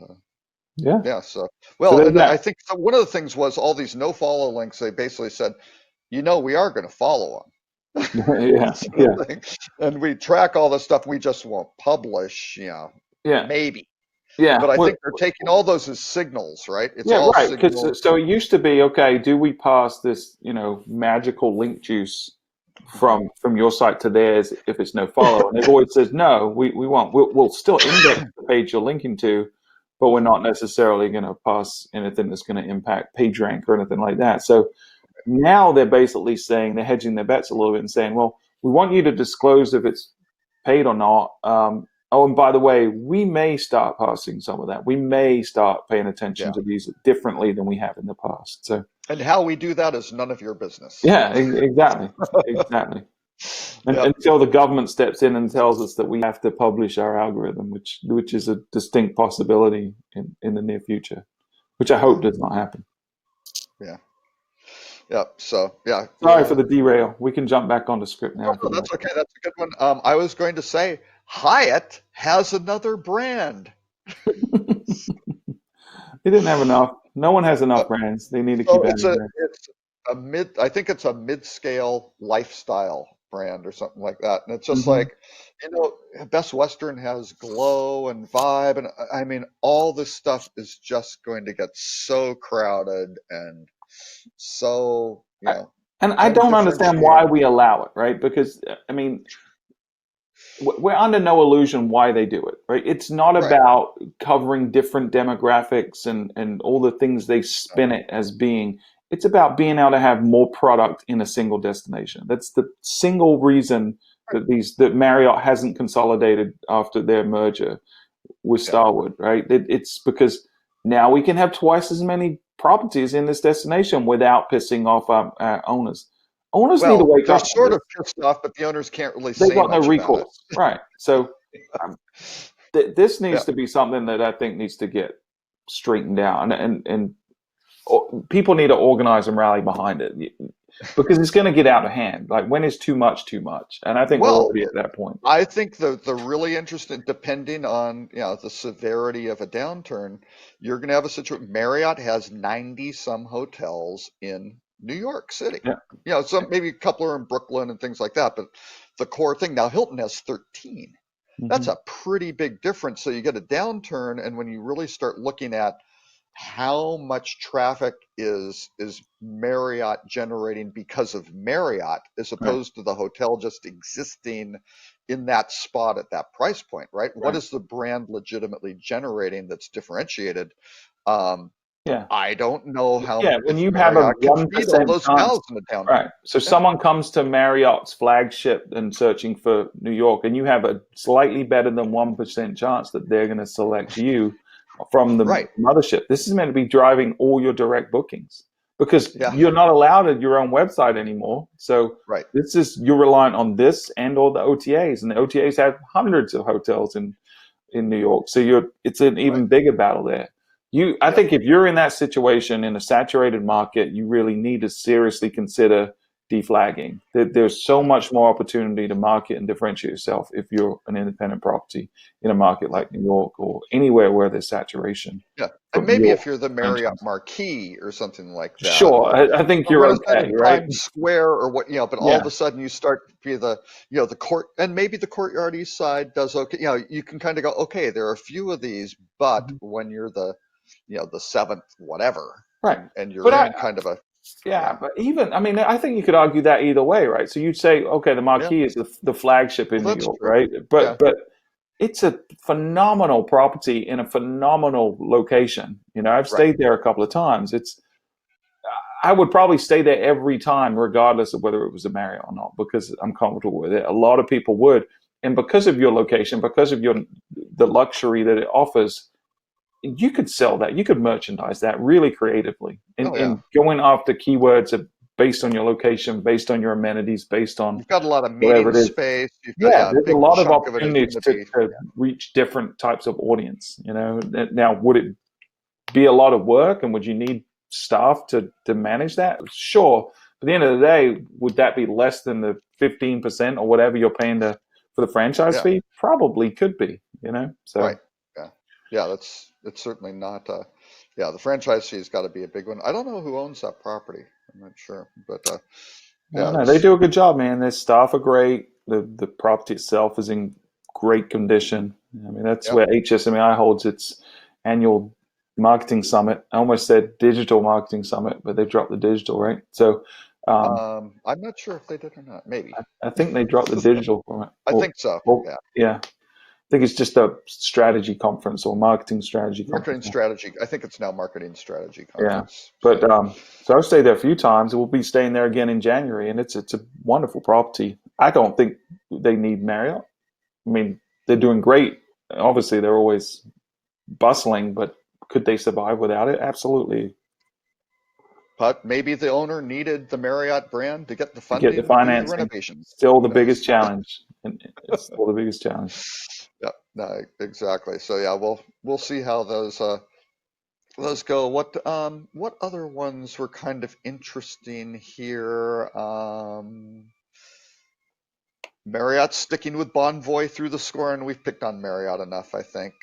Yeah. yeah. So So well, there's and I that. think one of the things was all these no follow links. They basically said, we are going to follow them. Yeah. Sort Yeah. of thing. And we track all the stuff, we just won't publish, Yeah. maybe. Yeah. But I Well, think they're taking all those as signals, right? It's yeah, all right. signals. Because so it used to be, okay, do we pass this, magical link juice Mhm. from your site to theirs if it's no follow? And they've always said no, we won't. We'll still index the page you're linking to, but we're not necessarily going to pass anything that's going to impact page rank or anything like that. So now they're basically saying they're hedging their bets a little bit and saying, well, we want you to disclose if it's paid or not. Oh, and by the way, we may start passing some of that. We may start paying attention Yeah. to these differently than we have in the past. So, And how we do that is none of your business. yeah, exactly, exactly. And Yeah. until the government steps in and tells us that we have to publish our algorithm, which is a distinct possibility in the near future, which I hope does not happen. Yeah. Yeah. So yeah. Sorry for the derail. We can jump back onto script now if you like. That's okay. That's a good one. I was going to say Hyatt has another brand. They didn't have enough. No one has enough brands. They need to keep So adding brands. it's I think it's a mid-scale lifestyle brand or something like that. And it's just Mm-hmm. like, Best Western has Glow and Vibe, and I mean, all this stuff is just going to get so crowded and so, And I don't understand why we allow it, right? Because, I mean, we're under no illusion why they do it, right? It's not Right. about covering different demographics and all the things they spin it as being. It's about being able to have more product in a single destination. That's the single reason that Marriott hasn't consolidated after their merger with Yeah. Starwood, right? It's because now we can have twice as many properties in this destination without pissing off our owners. Owners need to wake They're up. sort of pissed off, but the owners can't really They've say got no much about it. recourse, right? So um, this needs Yeah. to be something that I think needs to get straightened out, and people need to organize and rally behind it because it's going to get out of hand. Like when is too much too much? And I think we're Well, already at that point. I think the really interesting, depending on the severity of a downturn, you're going to have a situation. Marriott has 90 some hotels in New York City. Yeah. Some maybe a couple are in Brooklyn and things like that, but the core thing now, Hilton has 13. That's Mm-hmm. a pretty big difference. So you get a downturn, and when you really start looking at how much traffic is Marriott generating because of Marriott, as Right. opposed to the hotel just existing in that spot at that price point, right? What is the brand legitimately generating that's differentiated? Um, Yeah. I don't know how, Yeah. When if you have a Marriott can feed all 1% those chance, cows in the town. right. So someone comes to Marriott's flagship and searching for New York, and you have a slightly better than 1% chance that they're going to select you from the Right. mothership. This is meant to be driving all your direct bookings because Yeah. you're not allowed at your own website anymore. So Right. this is, you're reliant on this and all the OTAs, and the OTAs have hundreds of hotels in New York. So it's an even Right. bigger battle there. I think if you're in that situation in a saturated market, you really need to seriously consider deflagging. There's so much more opportunity to market and differentiate yourself if you're an independent property in a market like New York or anywhere where there's saturation. Yeah. And From maybe your if you're the Marriott franchise. Marquis or something like that, Sure, I think you're we're not okay, in right? Times Square or what, but all of Yeah. a sudden you start to be the court, and maybe the Courtyard East Side does okay. You can kind of go, okay, there are a few of these, but Mhm. when you're the seventh, whatever, Right. and you're But in kind of a, yeah, but even, I mean, I think you could argue that either way, right? So you'd say, okay, the yeah, Marquee is the flagship in well, New that's York, true. right? Yeah. But it's a phenomenal property in a phenomenal location. I've Right. stayed there a couple of times. I would probably stay there every time, regardless of whether it was a Marriott or not, because I'm comfortable with it. A lot of people would, and because of your location, because of the luxury that it offers, you could sell that. You could merchandise that really creatively, Oh yeah. and going after keywords based on your location, based on your amenities, based on You've got a lot of whatever meeting it is. space. You've got, Yeah, a there's a big lot of chunk of it is opportunities going to to, be, to reach different types of audience. Now, would it be a lot of work, and would you need staff to manage that? Sure. But at the end of the day, would that be less than the 15% or whatever you're paying for the franchise yeah, fee? Probably could be. So right. Yeah. Yeah, it's certainly not, yeah, the franchise fee's got to be a big one. I don't know who owns that property. I'm not sure, but I don't yeah, know. They do a good job, man. Their staff are great. The property itself is in great condition. I mean, that's yeah. where HSMAI holds its annual marketing summit. I almost said digital marketing summit, but they dropped the digital, right? So I'm not sure if they did or not. Maybe. I think they dropped the digital from it. I think so. Yeah. Yeah. I think it's just a strategy conference or marketing strategy Marketing conference. strategy. I think it's now marketing strategy Yeah. conference. But So so I've stayed there a few times. We'll be staying there again in January, and it's a wonderful property. I don't think they need Marriott. I mean, they're doing great. Obviously, they're always bustling, but could they survive without it? Absolutely. but maybe the owner needed the Marriott brand to get the To get the funding to do the financing, renovations. still the Who biggest knows? challenge, and it's still the biggest challenge. Yeah, no, exactly. So yeah, we'll see how those go. What other ones were kind of interesting here? Marriott's sticking with Bonvoy through the score, and we've picked on Marriott enough, I think.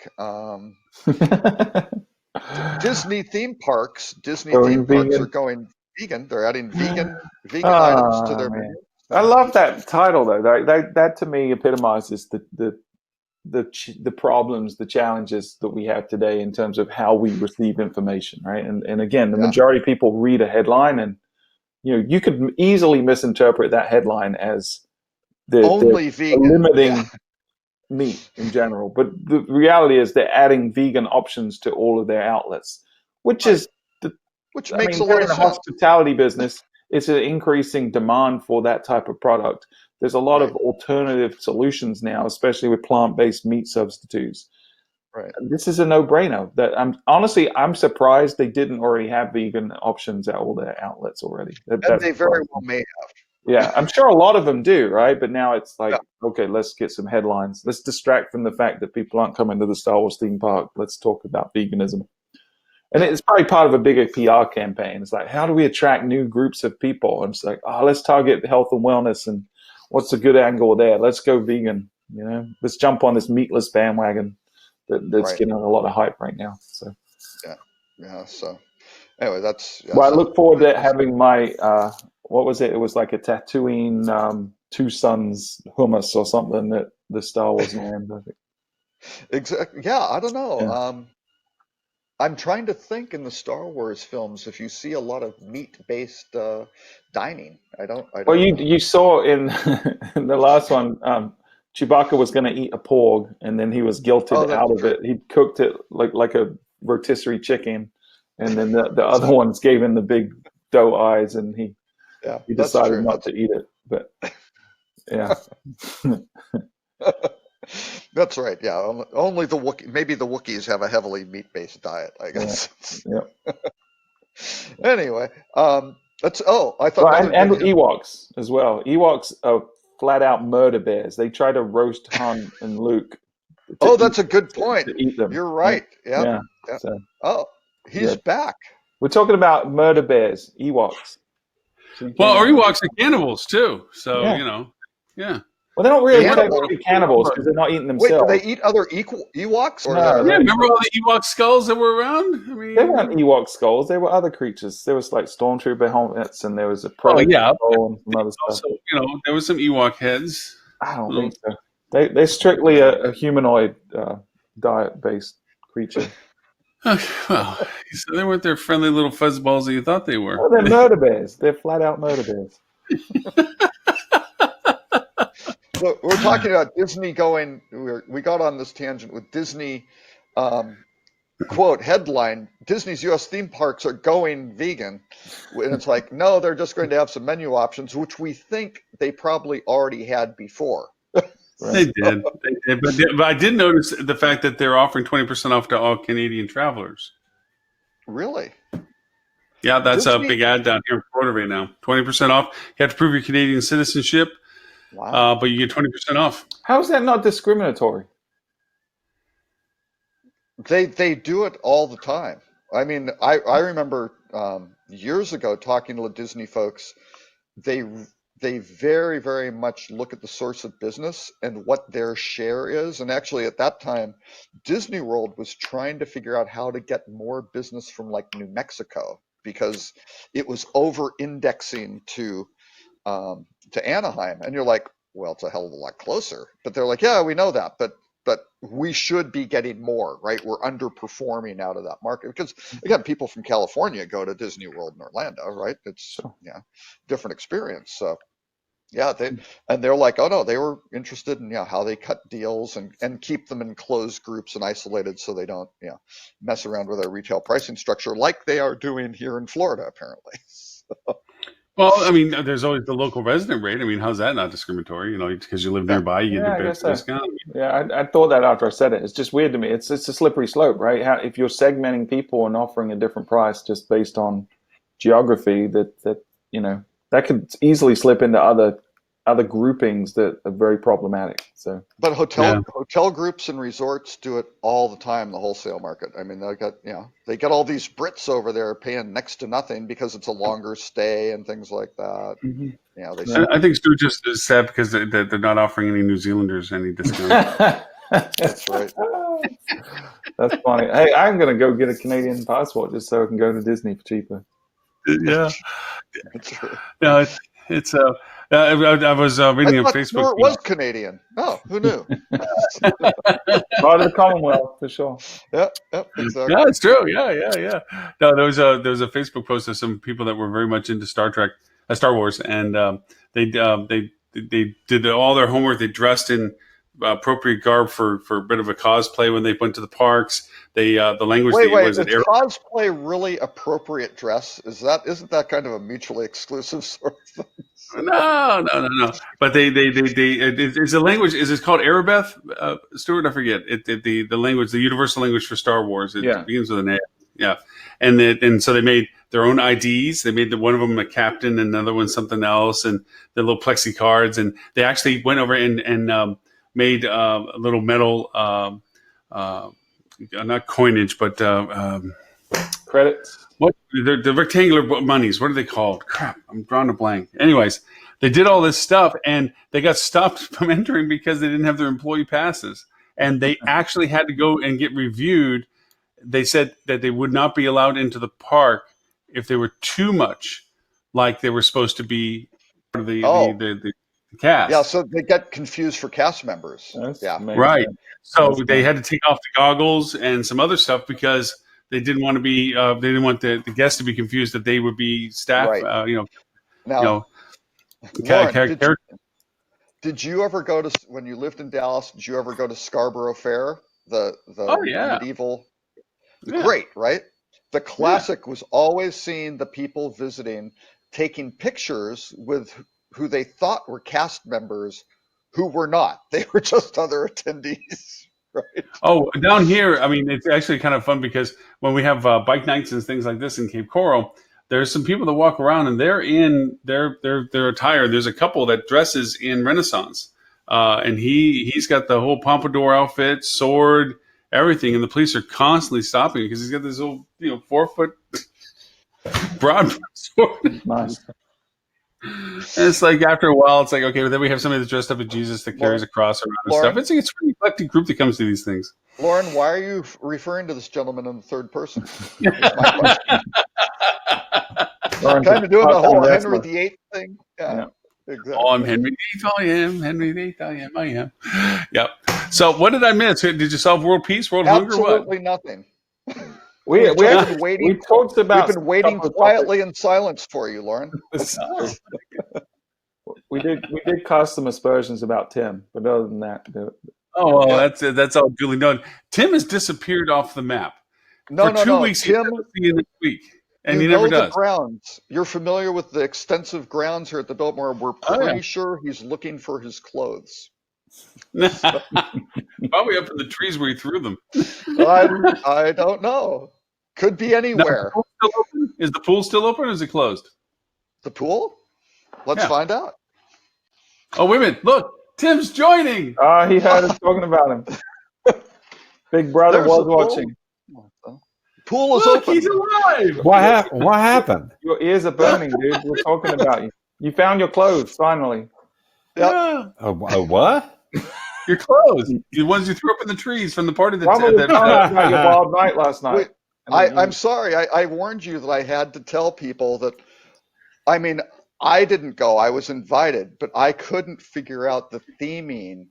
Disney theme parks. Disney theme Going parks are vegan. going vegan. They're adding vegan items to Oh their man, menu. I So, love that title though. That to me epitomizes the problems, the challenges that we have today in terms of how we receive information, right? And again, the yeah, majority of people read a headline, and you could easily misinterpret that headline as they're only vegan. Yeah, limiting meat in general. But the reality is they're adding vegan options to all of their outlets, which right. is, Which I makes mean, a we're lot in of the sense. hospitality business. It's an increasing demand for that type of product. There's a lot Right, of alternative solutions now, especially with plant-based meat substitutes. right. This is a no-brainer. That I'm surprised they didn't already have vegan options at all their outlets already. And That's they very surprising. well may Yeah, I'm sure a lot of them do, right? But now it's have. like, okay, let's get some headlines. Let's distract from the fact that people aren't coming to the Star Wars theme park. Let's talk about veganism. And Yeah, it's probably part of a bigger PR campaign. It's like, how do we attract new groups of people? And it's like, let's target health and wellness, and what's a good angle there? Let's go vegan. Let's jump on this meatless bandwagon that's right. getting a lot of hype right now. So, Yeah, yeah. So anyway, that's yeah. well, I So look forward to having my what was it? It was like a Tatooine two sons hummus or something that the Star Wars named. I think. exactly. Yeah, I don't know. Yeah. I'm trying to think in the Star Wars films if you see a lot of meat-based dining. I don't Well, know. you saw in, in the last one, Chewbacca was going to eat a porg, and then he was guilted Oh, out that's of true. it. He cooked it like a rotisserie chicken, and then the other ones gave him the big doe eyes, and Yeah, he that's decided true. not to eat it. But yeah, That's right. Yeah, only the Wookiee, maybe the Wookiees have a heavily meat-based diet, I yeah, guess. yeah. Anyway, that's I thought Well, another and good Ewoks as well. Ewoks are flat out murder bears. They try to roast Han and Luke to Oh, eat that's a good point. to eat them. You're Right? right. Yep. Yeah. Yep. So Oh, he's yeah, back. we're talking about murder bears, Ewoks. So you Well, came or up with Ewoks are cannibals too. So yeah. yeah. Well, they're not They really want to Cannibals. technically cannibals because they're not eating Wait, do they themselves. eat other equal Ewoks or No, Yeah, the? remember all the Ewok skulls that were around? I they weren't mean, Ewok skulls. They were other creatures. There was like stormtrooper helmets, and there was a oh predator yeah. skull and some other stuff. Also, there was some Ewok heads. I don't Little, think so. They're strictly a humanoid diet based creature. well, so they weren't their friendly little fuzzballs that you thought they were. Oh, they're murder bears. They're flat out murder bears. Look, we're talking about Disney going. We got on this tangent with Disney. Quote headline: Disney's U.S. theme parks are going vegan, and it's like, no, they're just going to have some menu options, which we think they probably already had before. They did, but I did notice the fact that they're offering 20% off to all Canadian travelers. Really? Yeah, that's a Disney? big ad down here in Florida right now. 20% off. You have to prove your Canadian citizenship, Wow. but you get 20% off. How is that not discriminatory? They do it all the time. I mean, I remember years ago talking to the Disney folks. They they very, very much look at the source of business and what their share is. And actually, at that time, Disney World was trying to figure out how to get more business from like New Mexico because it was over indexing to Anaheim. And you're like, well, it's a hell of a lot closer. But they're like, yeah, we know that, but we should be getting more, right? We're underperforming out of that market because again, people from California go to Disney World in Orlando, right? It's So, different experience. So yeah, they're like, oh no, they were interested in how they cut deals and keep them in closed groups and isolated so they don't mess around with their retail pricing structure like they are doing here in Florida apparently. Well, I mean, there's always the local resident rate. I mean, how's that not discriminatory? Because you live Yeah. nearby, you get yeah, the I better guess so. discount. Yeah, I thought that after I said it. It's just weird to me. It's a slippery slope, right? If you're segmenting people and offering a different price just based on geography, that could easily slip into other groupings that are very problematic. So, But Yeah. hotel groups and resorts do it all the time, the wholesale market. I mean, they got all these Brits over there paying next to nothing because it's a longer stay and things like that. Mhm. They Yeah. I think Stu just is sad because they're not offering any New Zealanders any discount. That's right. That's funny. Hey, I'm gonna go get a Canadian passport just so I can go to Disney for cheaper. Yeah. That's true. No, it's I was I reading on thought Facebook. Stuart was Canadian. Oh, who knew? Part of the Commonwealth for sure. Yep, exactly. Yeah, it's true. Yeah. No, there was a Facebook post of some people that were very much into Star Wars, and they did all their homework. They dressed in appropriate garb for a bit of a cosplay when they went to the parks. They the language Wait, was is it cosplay really appropriate dress? Isn't that kind of a mutually exclusive sort of thing? No. But it's a language. Is it called Arabeth, Stuart? I forget. The language, the universal language for Star Wars. It Yeah. begins with an A. Yeah, and so they made their own IDs. They made one of them a captain, and another one something else, and the little plexi cards. And they actually went over and made a little metal, not coinage, but Credits. what the rectangular monies? What are they called? Crap, I'm drawing a blank. Anyways, they did all this stuff, and they got stopped from entering because they didn't have their employee passes, and they actually had to go and get reviewed. They said that they would not be allowed into the park if they were too much like they were supposed to be part of the cast. Yeah, so they get confused for cast members. That's Yeah. amazing. Right. So That's they nice. had to take off the goggles and some other stuff because they didn't want to be they didn't want the guests to be confused that they would be staff. Right. Now, Lauren, did you ever go to, when you lived in Dallas? Did you ever go to Scarborough Fair, the medieval? Yeah. Great, right? The classic was always seeing the people visiting taking pictures with who they thought were cast members, who were not. They were just other attendees. Right. Oh, down here, I mean, it's actually kind of fun because when we have bike nights and things like this in Cape Coral, there's some people that walk around and they're in their attire. There's a couple that dresses in Renaissance, and he's got the whole pompadour outfit, sword, everything, and the police are constantly stopping because he's got this little 4-foot broad sword. Nice. And it's like after a while, it's like, okay, but then we have somebody that's dressed up as Jesus that carries a cross around and stuff. It's a pretty eclectic group that comes to these things. Lauren, why are you referring to this gentleman in the third person? That's my question. Kind of doing the whole Henry VIII thing. Yeah. Exactly. Oh, I'm Henry VIII. I am Henry VIII. I am. Yep. So, what did I miss? Did you solve world peace, world hunger? What? Absolutely nothing. We've been waiting. We've talked about. We've been waiting quietly in silence for you, Lauren. We did cast some aspersions about Tim, but other than that, oh well, that's all duly known. Tim has disappeared off the map. For 2 weeks. Tim, he's next week, and he never does. The grounds. You're familiar with the extensive grounds here at the Biltmore. We're pretty sure he's looking for his clothes. Probably up in the trees where he threw them. I don't know. Could be anywhere. Is the pool still open or is it closed? The pool? Let's find out. Oh, wait a minute. Look, Tim's joining. He had us talking about him. Big brother was watching. Pool is open. He's alive. What happened? Your ears are burning, dude. We're talking about you. You found your clothes, finally. Yep. What? Your clothes. The ones you threw up in the trees from the party that about your wild night last night. Wait, I'm sorry. I warned you that I had to tell people that, I mean, I didn't go. I was invited, but I couldn't figure out the theming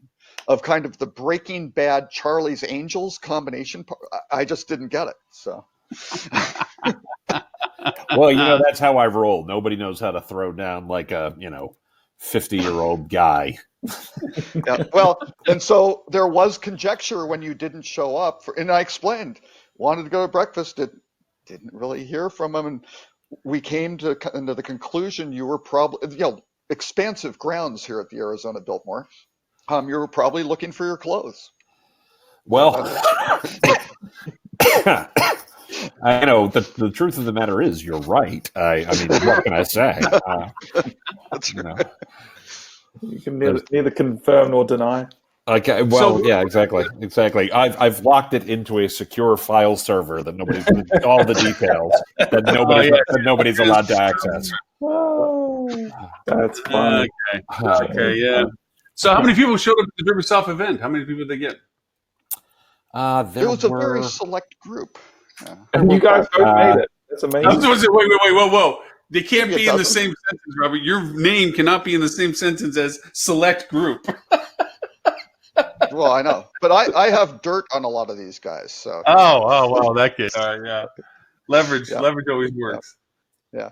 of kind of the Breaking Bad Charlie's Angels combination. I just didn't get it. So. Well, that's how I roll. Nobody knows how to throw down like a, 50-year-old guy. Yeah, well, and so there was conjecture when you didn't show up, and I explained, wanted to go to breakfast, didn't really hear from him, and we came into the conclusion you were probably, expansive grounds here at the Arizona Biltmore. You were probably looking for your clothes. Well, the truth of the matter is you're right. I mean, what can I say? That's right. You can neither confirm nor deny. Okay. Well, yeah, exactly. I've locked it into a secure file server that all the details that nobody's allowed to access. Oh, that's fun. Okay. Yeah. So, how many people showed up at the River South event? How many people did they get? It was a very select group. Yeah. And you guys both made it. That's amazing. Wait, whoa. They can't be in the same sentence, Robert. Your name cannot be in the same sentence as select group. Well, I know, but I have dirt on a lot of these guys. So. Oh, wow, that case. All right, yeah. Leverage always works. Yeah.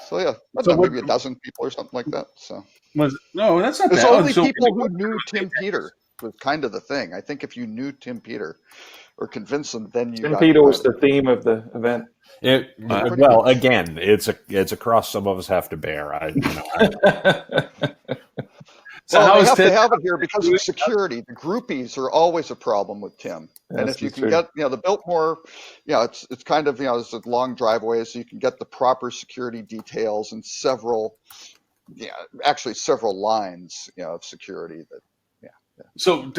So yeah, maybe a dozen people or something like that. So. No, that's not. There's only people who knew Tim Peter was kind of the thing. I think if you knew Tim Peter or convinced them, then you. Tim Peter was the theme of the event. Well, again, it's a cross some of us have to bear. So we have to have it here because of security. The groupies are always a problem with Tim. And if you can get, the Biltmore, it's kind of, there's a long driveway, so you can get the proper security details and several lines, of security that. So,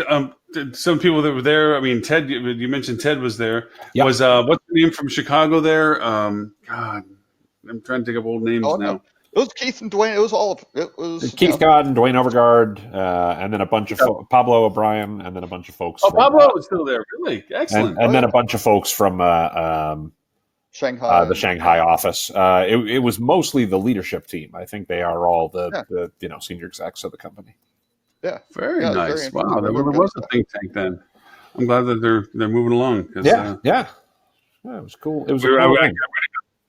some people that were there. I mean, Ted. You mentioned Ted was there. Yep. Was what's the name from Chicago there? God, I'm trying to think of old names now. No. It was Keith and Dwayne. It was Keith God and Dwayne Overgard, and then a bunch of Pablo O'Brien, and then a bunch of folks. Oh, Pablo was still there. Really excellent. And then a bunch of folks from Shanghai, the Shanghai office. It was mostly the leadership team. I think they are all the senior execs of the company. Yeah, very nice. Wow, there really was a think tank then. I'm glad that they're moving along. Yeah, it was cool. It was a cool thing.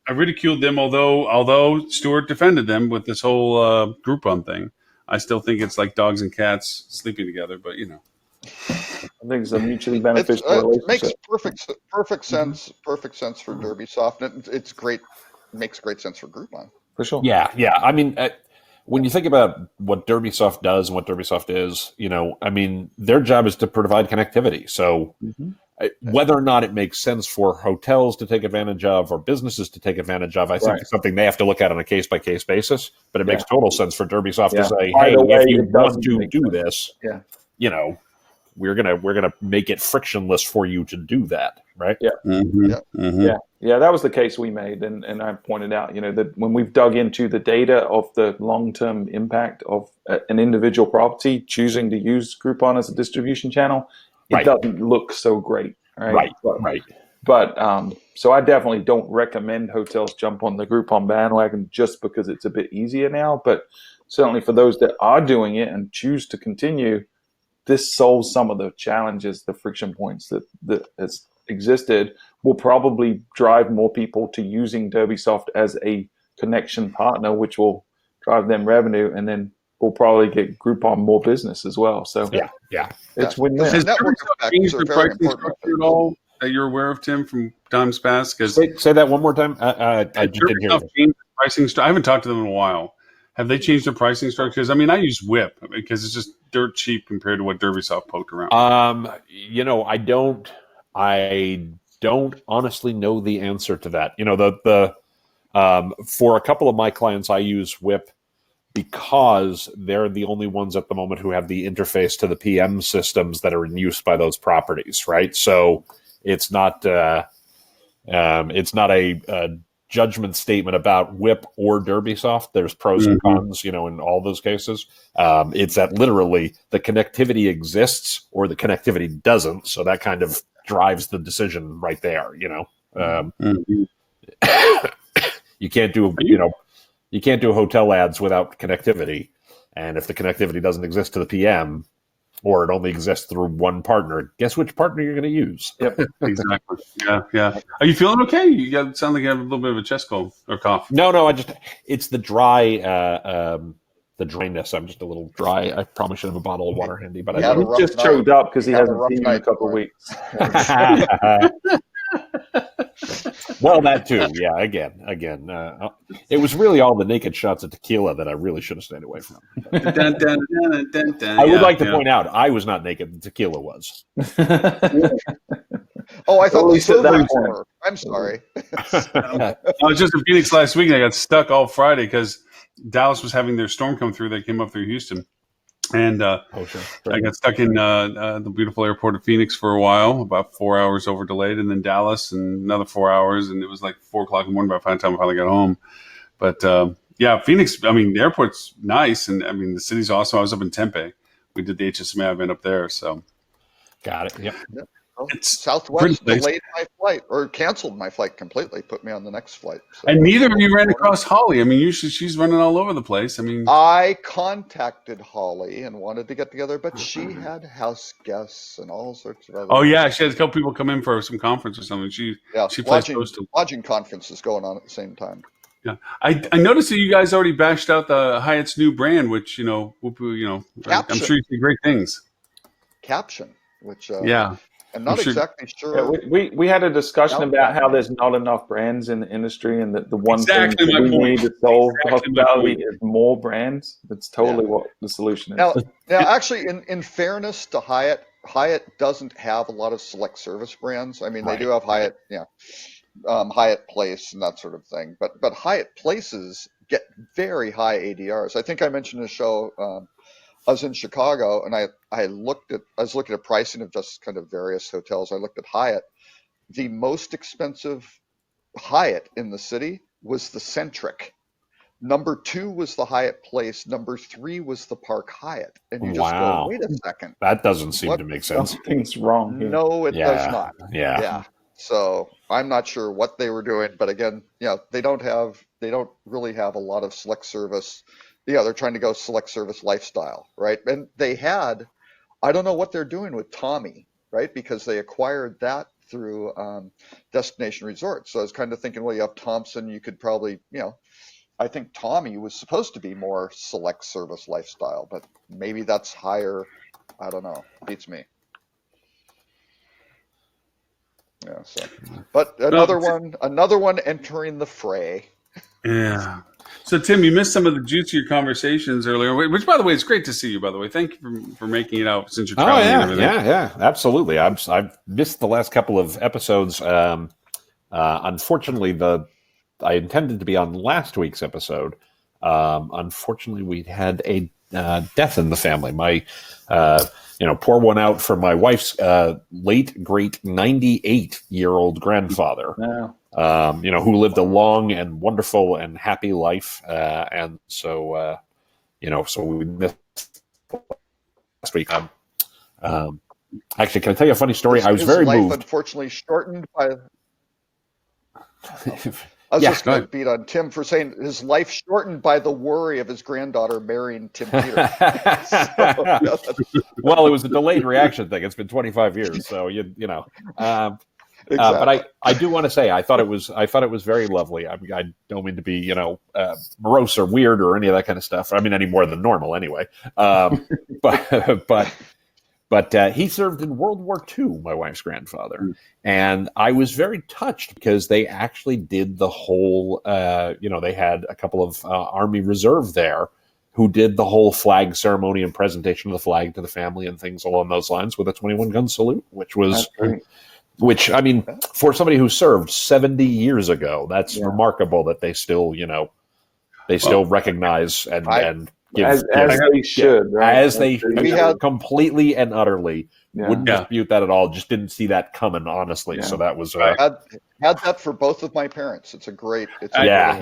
I ridiculed them, although Stewart defended them with this whole Groupon thing. I still think it's like dogs and cats sleeping together, but I think it's a mutually beneficial relationship. Makes perfect sense. Perfect sense for DerbySoft. It's great. Makes great sense for Groupon. For sure. Yeah. I mean, when you think about what DerbySoft does and what DerbySoft is, their job is to provide connectivity. So whether or not it makes sense for hotels to take advantage of or businesses to take advantage of, I think it's something they have to look at on a case-by-case basis. But it makes total sense for DerbySoft to say, hey, if you want to do this, we're gonna make it frictionless for you to do that, right? Yeah. That was the case we made, and I pointed out, that when we've dug into the data of the long-term impact of an individual property choosing to use Groupon as a distribution channel, it doesn't look so great, right? But so I definitely don't recommend hotels jump on the Groupon bandwagon just because it's a bit easier now. But certainly for those that are doing it and choose to continue, this solves some of the challenges, the friction points that has existed, will probably drive more people to using DerbySoft as a connection partner, which will drive them revenue, and then we'll probably get Groupon more business as well. So it's win-win. Has DerbySoft changed their pricing structure at all that you're aware of, Tim, from times past? Say that one more time. I just didn't hear you. I haven't talked to them in a while. Have they changed their pricing structures? I mean, I use Whip because it's just dirt cheap compared to what DerbySoft poked around. I don't honestly know the answer to that. For a couple of my clients, I use Whip because they're the only ones at the moment who have the interface to the PM systems that are in use by those properties, right? So it's not a judgment statement about Whip or DerbySoft. There's pros and cons, in all those cases. It's that literally the connectivity exists or the connectivity doesn't. So that kind of drives the decision right there. You can't do hotel ads without connectivity. And if the connectivity doesn't exist to the PM, or it only exists through one partner, guess which partner you're going to use? Yep, exactly. Yeah. Are you feeling okay? You sound like you have a little bit of a chest cold or cough. No, it's the dry, the dryness. I'm just a little dry. I probably should have a bottle of water handy, but he's just choked up because he hasn't seen you in a couple of weeks. Well, that too. Yeah, again. It was really all the naked shots of tequila that I really should have stayed away from. I would like to point out, I was not naked. The tequila was. Oh, I thought the servers were. I'm sorry. I was just in Phoenix last week, and I got stuck all Friday because Dallas was having their storm come through. That came up through Houston. And I got stuck in the beautiful airport of Phoenix for a while, about 4 hours over delayed, and then Dallas and another 4 hours, and it was like 4 o'clock in the morning by the time I finally got home. But Phoenix, the airport's nice, and the city's awesome. I was up in Tempe. We did the HSMA event up there, so. Got it, yep. Well, Southwest delayed my flight or canceled my flight completely, put me on the next flight. So. And neither of you ran across Holly. Usually she's running all over the place. I contacted Holly and wanted to get together, but she had house guests and all sorts of other. Oh yeah, she had a couple people come in for some conference or something. She plays lodging conferences going on at the same time. Yeah, I noticed that you guys already bashed out the Hyatt's new brand, which I'm sure you see great things. Caption, which I'm not exactly sure. Yeah, we had a discussion about how there's not enough brands in the industry, and that the one thing we need to solve hospitality is more brands. That's totally what the solution is. Now, actually, in fairness to Hyatt doesn't have a lot of select service brands. They do have Hyatt, Hyatt Place and that sort of thing. But Hyatt Places get very high ADRs. I think I mentioned in the show. I was in Chicago, and I was looking at pricing of just kind of various hotels. I looked at Hyatt. The most expensive Hyatt in the city was the Centric. Number 2 was the Hyatt Place. Number 3 was the Park Hyatt. And you just go, wait a second. That doesn't seem to make sense. Something's wrong here. No, it does not. Yeah. So I'm not sure what they were doing, but again, they don't really have a lot of select service. They're trying to go select service lifestyle, right? And they had, I don't know what they're doing with Tommy, right? Because they acquired that through Destination Resort. So I was kind of thinking, well, you have Thompson, you could probably, I think Tommy was supposed to be more select service lifestyle, but maybe that's higher. I don't know. Beats me. Yeah. So, but another one entering the fray. Yeah. So Tim, you missed some of the juicier conversations earlier, which, by the way, it's great to see you. By the way, thank you for making it out since you're traveling and everything. Yeah, absolutely. I've missed the last couple of episodes. Unfortunately, I intended to be on last week's episode. Unfortunately, we had a death in the family. My pour one out for my wife's late great 98-year-old grandfather. Yeah. Who lived a long and wonderful and happy life, and so so we missed last week. Actually, can I tell you a funny story? I was very life, moved. Unfortunately, shortened by. I was just going to beat on Tim for saying his life shortened by the worry of his granddaughter marrying Tim Peter. Well, it was a delayed reaction thing. It's been 25 years, so you know. Exactly. But I do want to say I thought it was very lovely. I don't mean to be morose or weird or any of that kind of stuff. I mean any more than normal anyway. But he served in World War II, my wife's grandfather, and I was very touched because they actually did the whole. They had a couple of Army Reserve there who did the whole flag ceremony and presentation of the flag to the family and things along those lines with a 21-gun salute, which was. Which, I mean, for somebody who served 70 years ago, that's remarkable that they still, recognize and give, as they should, right? As they completely and utterly wouldn't dispute that at all. Just didn't see that coming, honestly. So that was had that for both of my parents. It's a great, thing. I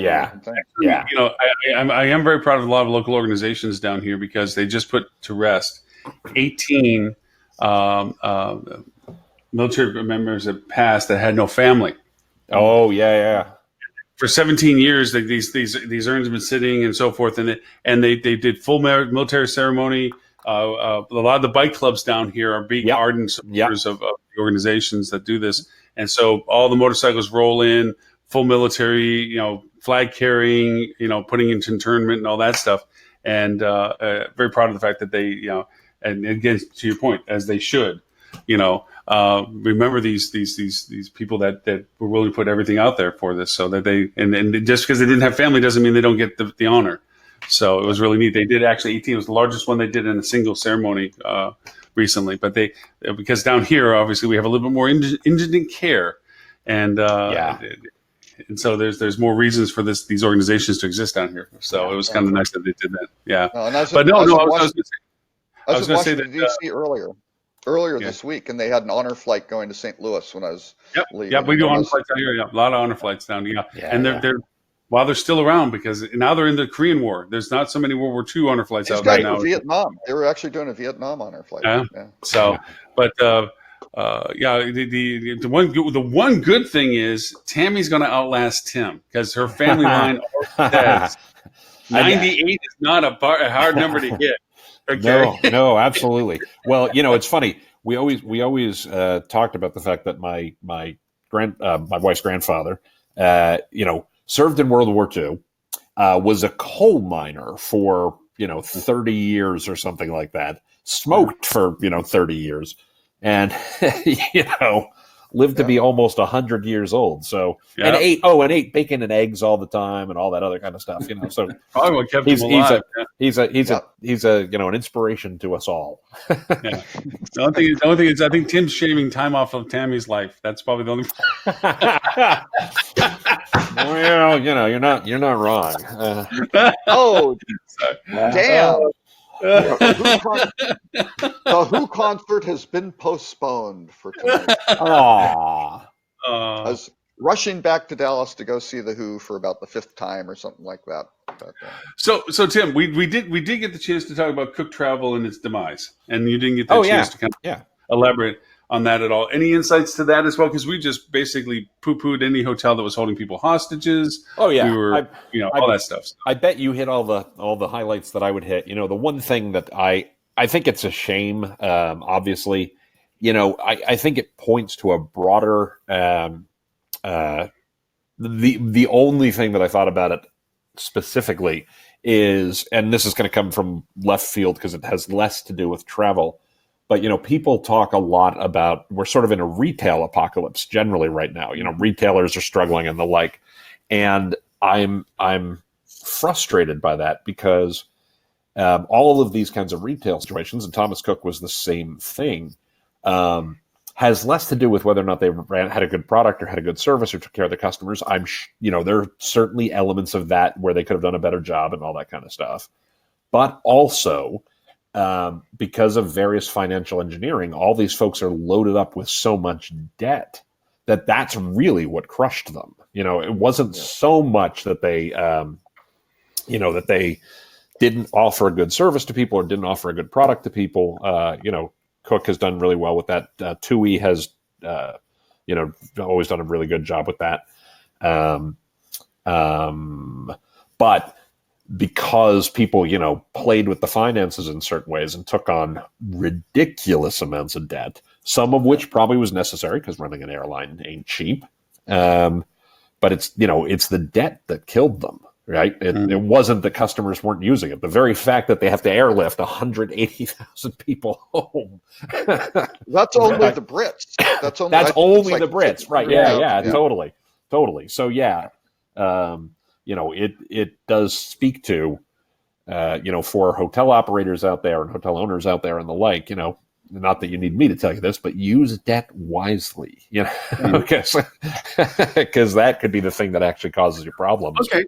am very proud of a lot of local organizations down here because they just put to rest 18 military members that passed that had no family. Oh yeah. For 17 years, these urns have been sitting and so forth, and they did full military ceremony. A lot of the bike clubs down here are big ardent supporters of the organizations that do this, and so all the motorcycles roll in full military, flag carrying, putting into internment and all that stuff. And very proud of the fact that they, and again to your point, as they should. Remember these people that were willing to put everything out there for this, so that they and just because they didn't have family doesn't mean they don't get the honor. So it was really neat. They did actually 18 was the largest one they did in a single ceremony recently. But because down here obviously we have a little bit more indigent care, and so there's more reasons for these organizations to exist down here. So it was kind of nice that they did that. Yeah, I was going to say that DC earlier this week, and they had an honor flight going to St. Louis when I was leaving. Yeah, we do honor flights down here. Yeah, a lot of honor flights down here. And they're while they're still around, because now they're in the Korean War. There's not so many World War II honor flights out there now. Vietnam. They were actually doing a Vietnam honor flight. Yeah. So, but the one good thing is Tammy's going to outlast Tim because her family line says 98 is not a hard number to get. Okay. No, absolutely. Well, it's funny. We always talked about the fact that my wife's grandfather, served in World War II, was a coal miner for 30 years or something like that. Smoked for 30 years, and lived to be almost 100 years old. So and ate bacon and eggs all the time and all that other kind of stuff. So probably what kept him alive. He's an inspiration to us all. The only thing is I think Tim's shaving time off of Tammy's life. That's probably the only. Well, you're not wrong. Damn. The Who concert has been postponed for tonight. Aww. I was rushing back to Dallas to go see the Who for about the 5th time or something like that. But, So Tim, we did get the chance to talk about Cook Travel and its demise, and you didn't get that chance to kind of elaborate on that at all. Any insights to that as well? Because we just basically poo-pooed any hotel that was holding people hostages. Oh yeah, we were, all that stuff. I bet you hit all the highlights that I would hit. The one thing that I think it's a shame. Obviously, I think it points to a broader. The only thing that I thought about it specifically is, and this is going to come from left field because it has less to do with travel, but people talk a lot about, we're sort of in a retail apocalypse generally right now. Retailers are struggling and the like, and I'm frustrated by that because all of these kinds of retail situations, and Thomas Cook was the same thing, has less to do with whether or not they had a good product or had a good service or took care of the customers. There are certainly elements of that where they could have done a better job and all that kind of stuff. But also, because of various financial engineering, all these folks are loaded up with so much debt that's really what crushed them. It wasn't so much that they, that they didn't offer a good service to people or didn't offer a good product to people. Cook has done really well with that. TUI has, always done a really good job with that. But because people, played with the finances in certain ways and took on ridiculous amounts of debt, some of which probably was necessary because running an airline ain't cheap. But it's the debt that killed them. Right? It wasn't that customers weren't using it. The very fact that they have to airlift 180,000 people home. That's only the Brits. That's only the Brits. Right. Yeah, totally. So it does speak to, for hotel operators out there and hotel owners out there and the like, not that you need me to tell you this, but use debt wisely, because that could be the thing that actually causes you problems. Okay.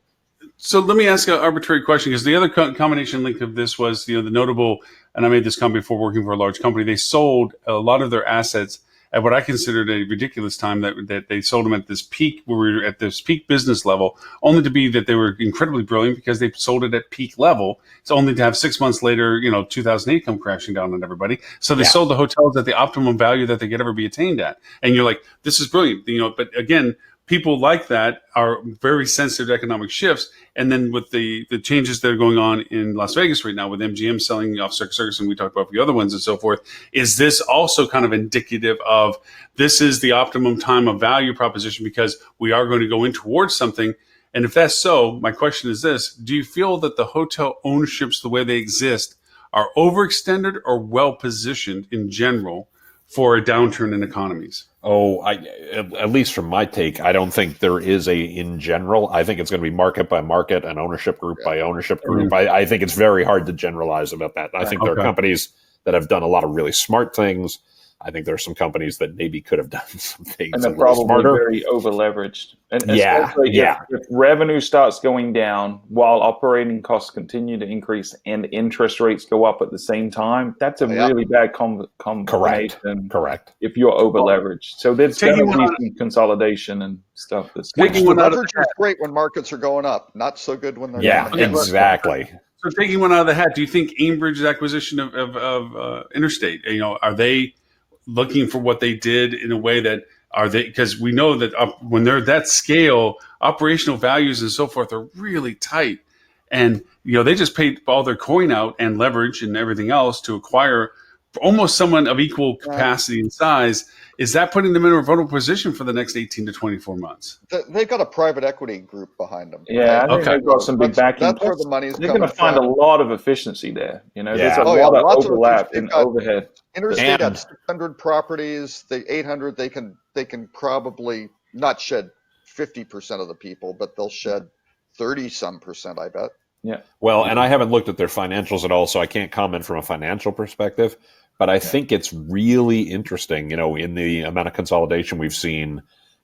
So let me ask an arbitrary question, because the other combination link of this was, the notable, and I made this comment before working for a large company, they sold a lot of their assets at what I considered a ridiculous time, that they sold them at this peak, where we were at this peak business level, only to be that they were incredibly brilliant because they sold it at peak level. It's only to have 6 months later, 2008 come crashing down on everybody. So they sold the hotels at the optimum value that they could ever be attained at. And you're like, this is brilliant, but again, people like that are very sensitive to economic shifts. And then with the changes that are going on in Las Vegas right now with MGM selling off Circus Circus, and we talked about the other ones and so forth, is this also kind of indicative of this is the optimum time of value proposition because we are going to go in towards something? And if that's so, my question is this: do you feel that the hotel ownerships, the way they exist, are overextended or well-positioned in general for a downturn in economies? At least from my take, I don't think there is in general. I think it's going to be market by market and ownership group by ownership group. I think it's very hard to generalize about that. I think there are companies that have done a lot of really smart things. I think there are some companies that maybe could have done some things and they're probably very over leveraged. And if revenue starts going down while operating costs continue to increase and interest rates go up at the same time, that's a really bad combination. Correct. If you're over leveraged, so there's going to be some consolidation and stuff. Leverage is great when markets are going up, not so good when they're down. Exactly. So taking one out of the hat, do you think Aimbridge's acquisition of Interstate, are they looking for what they did in a way that because we know that when they're that scale, operational values and so forth are really tight, and they just paid all their coin out and leverage and everything else to acquire almost someone of equal capacity and size. Is that putting them in a vulnerable position for the next 18 to 24 months? They've got a private equity group behind them. Yeah, I think they've got some big backing. That's where the money's coming from. They're going to find a lot of efficiency there. There's a lot of overlap in overhead. Interstate had 600 properties. The 800, they can probably not shed 50% of the people, but they'll shed 30-some%, I bet. Yeah. Well, and I haven't looked at their financials at all, so I can't comment from a financial perspective. But I think it's really interesting, in the amount of consolidation we've seen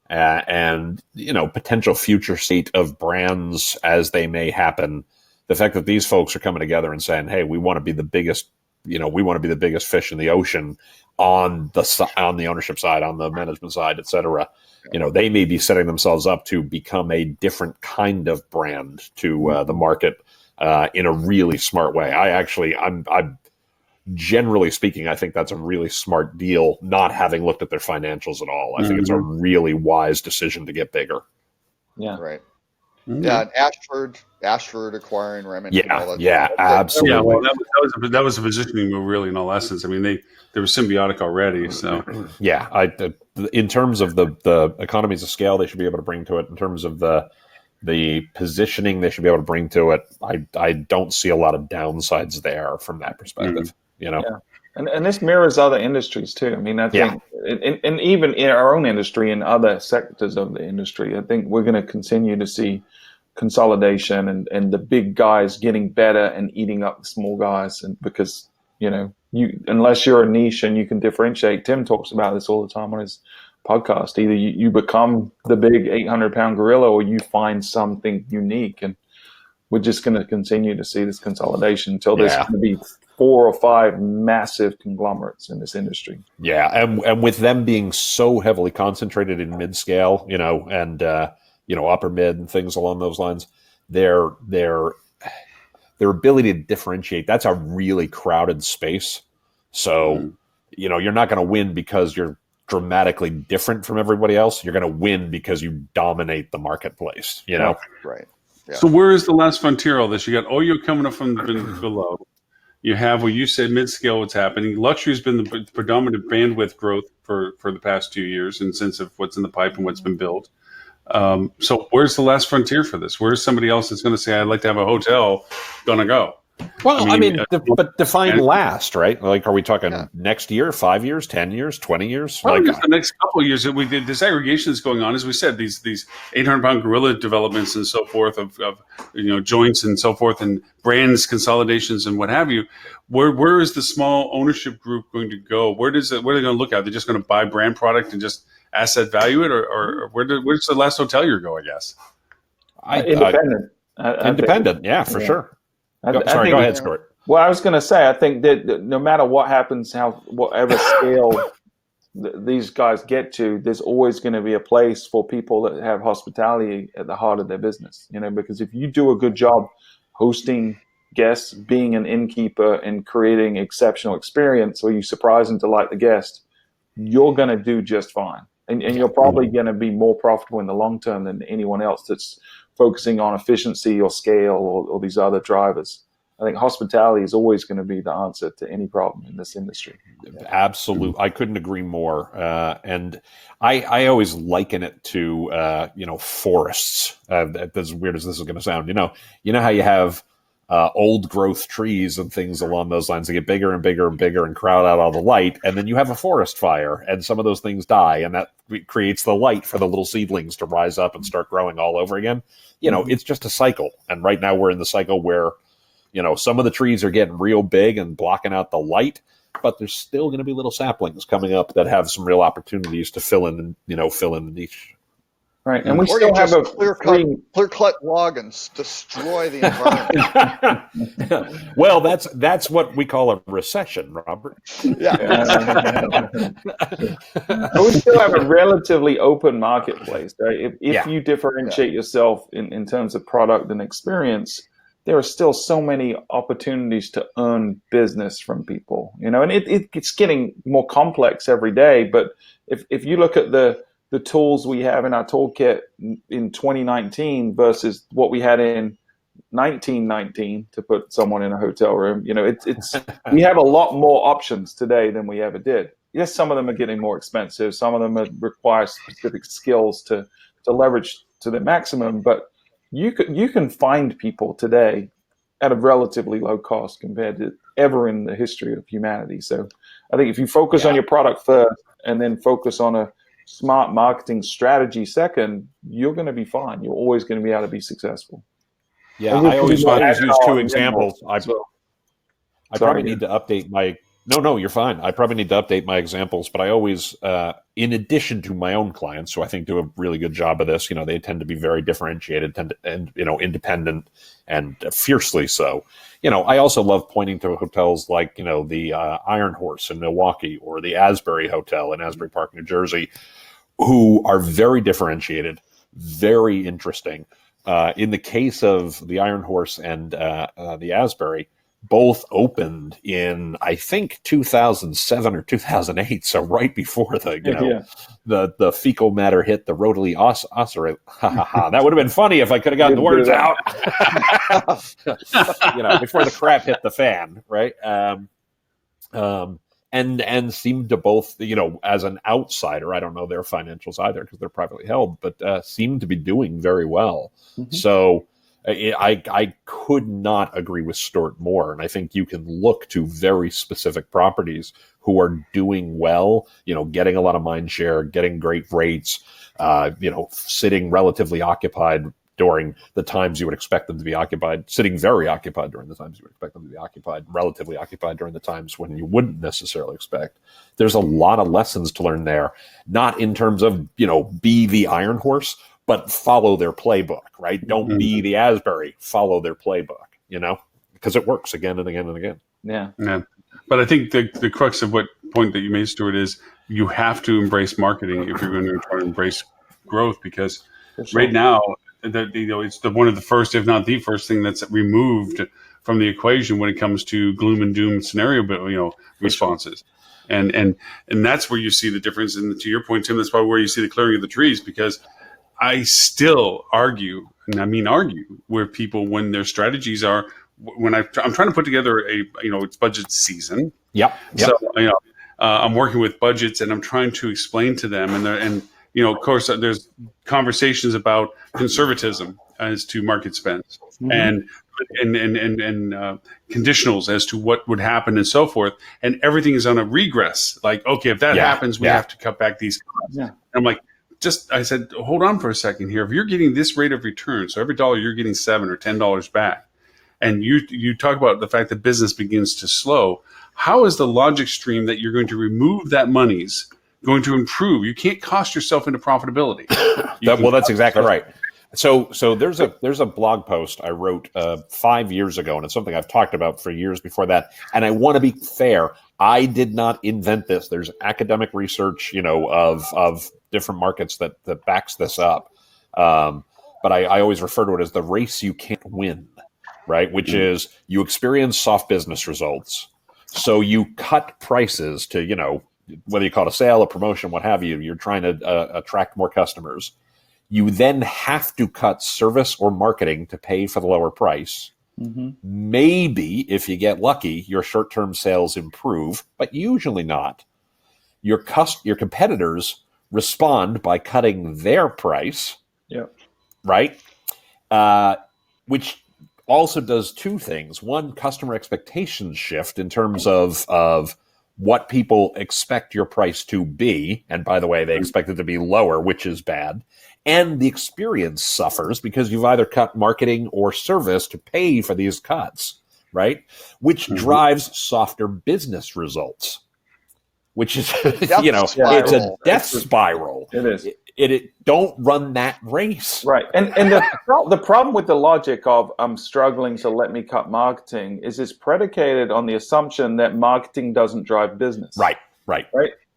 and, potential future state of brands as they may happen. The fact that these folks are coming together and saying, hey, we want to be the biggest, fish in the ocean on the ownership side, on the management side, et cetera. They may be setting themselves up to become a different kind of brand to the market in a really smart way. I'm generally speaking, I think that's a really smart deal, not having looked at their financials at all. I think it's a really wise decision to get bigger. Yeah. Right. Yeah, and Ashford acquiring Remington. Yeah, all that. yeah, Yeah, absolutely. well, that was a positioning move, really, in all essence. I mean, they were symbiotic already. So, Yeah, in terms of the economies of scale, they should be able to bring to it. In terms of the positioning, they should be able to bring to it. I don't see a lot of downsides there from that perspective. You know, Yeah. And this mirrors other industries too. I mean, I think, and even in our own industry and other sectors of the industry, I think we're going to continue to see consolidation and the big guys getting better and eating up the small guys. And because, unless you're a niche and you can differentiate, Tim talks about this all the time on his podcast. Either you become the big 800-pound gorilla or you find something unique. And we're just going to continue to see this consolidation until there's going to be 4 or 5 massive conglomerates in this industry. Yeah, and with them being so heavily concentrated in mid scale, and upper mid and things along those lines, their ability to differentiate, that's a really crowded space. So, you're not going to win because you're dramatically different from everybody else. You're going to win because you dominate the marketplace. Right. Yeah. So where is the last frontier all this? You got Oyo coming up from below. You have what you said, mid-scale, what's happening. Luxury has been the predominant bandwidth growth for the past 2 years in sense of what's in the pipe and what's been built. So where's the last frontier for this? Where's somebody else that's going to say, I'd like to have a hotel, gonna go? Well, but define last, right? Like, are we talking next year, 5 years, 10 years, 20 years? Well, just the next couple of years, the disaggregation is going on. As we said, these 800-pound gorilla developments and so forth of joints and so forth and brands consolidations and what have you. Where is the small ownership group going to go? Where are they going to look at? They're just going to buy brand product and just asset value it, or where's the last hotelier go? I guess independent. Independent, for sure. Go ahead, Stuart. Well, I was going to say, I think that no matter what happens, whatever scale these guys get to, there's always going to be a place for people that have hospitality at the heart of their business. Because if you do a good job hosting guests, being an innkeeper, and creating exceptional experience where you surprise and delight the guest, you're going to do just fine. And you're probably going to be more profitable in the long term than anyone else that's focusing on efficiency or scale or these other drivers. I think hospitality is always going to be the answer to any problem in this industry. Absolutely. I couldn't agree more. And I always liken it to, forests. As weird as this is going to sound, you know how you have old growth trees and things along those lines. They get bigger and bigger and bigger and crowd out all the light. And then you have a forest fire and some of those things die. And that creates the light for the little seedlings to rise up and start growing all over again. It's just a cycle. And right now we're in the cycle where, some of the trees are getting real big and blocking out the light, but there's still going to be little saplings coming up that have some real opportunities to fill in the niche. Right, and we still have a clear-cut log and destroy the environment. Well, that's what we call a recession, Robert. Yeah. But we still have a relatively open marketplace, right? If you differentiate yourself in terms of product and experience, there are still so many opportunities to earn business from people, and it's getting more complex every day. But if you look at the tools we have in our toolkit in 2019 versus what we had in 1919 to put someone in a hotel room, it's we have a lot more options today than we ever did. Yes, some of them are getting more expensive. Some of them require specific skills to leverage to the maximum, but you can find people today at a relatively low cost compared to ever in the history of humanity. So I think if you focus on your product first and then focus on a smart marketing strategy second, you're going to be fine. You're always going to be able to be successful. Yeah, I always use 2 examples. I probably need to update my... No, you're fine. I probably need to update my examples, but I always, in addition to my own clients, who I think do a really good job of this, they tend to be very differentiated and independent and fiercely so. I also love pointing to hotels like, the Iron Horse in Milwaukee or the Asbury Hotel in Asbury Park, New Jersey, who are very differentiated, very interesting. In the case of the Iron Horse and the Asbury, both opened in, I think, 2007 or 2008, so right before the fecal matter hit the rotally oscillate. That would have been funny if I could have gotten the words out. Before the crap hit the fan, right? And seemed to both, as an outsider, I don't know their financials either because they're privately held, but seemed to be doing very well. Mm-hmm. So I could not agree with Stuart more. And I think you can look to very specific properties who are doing well, getting a lot of mind share, getting great rates, sitting relatively occupied during the times you would expect them to be occupied, sitting very occupied during the times you would expect them to be occupied, relatively occupied during the times when you wouldn't necessarily expect. There's a lot of lessons to learn there, not in terms of, be the iron horse, but follow their playbook, right? Don't be the Asbury, follow their playbook, because it works again and again and again. Yeah. But I think the crux of what point that you made, Stuart, is you have to embrace marketing if you're going to try to embrace growth, because right now, it's one of the first, if not the first thing that's removed from the equation when it comes to gloom and doom scenario, responses. And that's where you see the difference. And to your point, Tim, that's probably where you see the clearing of the trees, because I still argue, and I mean argue, where people, when their strategies are, when I'm trying to put together it's budget season. Yep. So, I'm working with budgets and I'm trying to explain to them, and of course, there's conversations about conservatism as to market spends, and conditionals as to what would happen and so forth. And everything is on a regress. Like, okay, if that happens, we have to cut back these costs. Yeah. And I'm like, I said, hold on for a second here. If you're getting this rate of return, so every dollar you're getting $7 or $10 back, and you talk about the fact that business begins to slow, how is the logic stream that you're going to remove that money's going to improve? You can't cost yourself into profitability. That's exactly right. So there's a blog post I wrote 5 years ago, and it's something I've talked about for years before that. And I want to be fair. I did not invent this. There's academic research, of different markets that backs this up. But I always refer to it as the race you can't win, right? Which is you experience soft business results. So you cut prices to, whether you call it a sale, a promotion, what have you, you're trying to attract more customers. You then have to cut service or marketing to pay for the lower price. Mm-hmm. Maybe, if you get lucky, your short-term sales improve, but usually not. Your competitors respond by cutting their price, right? Which also does two things. One, customer expectations shift in terms of what people expect your price to be. And by the way, they expect it to be lower, which is bad. And the experience suffers because you've either cut marketing or service to pay for these cuts, right? Which drives softer business results, which is, it's a death spiral. It is. It don't run that race. Right. And the problem with the logic of I'm struggling, so let me cut marketing is it's predicated on the assumption that marketing doesn't drive business. Right.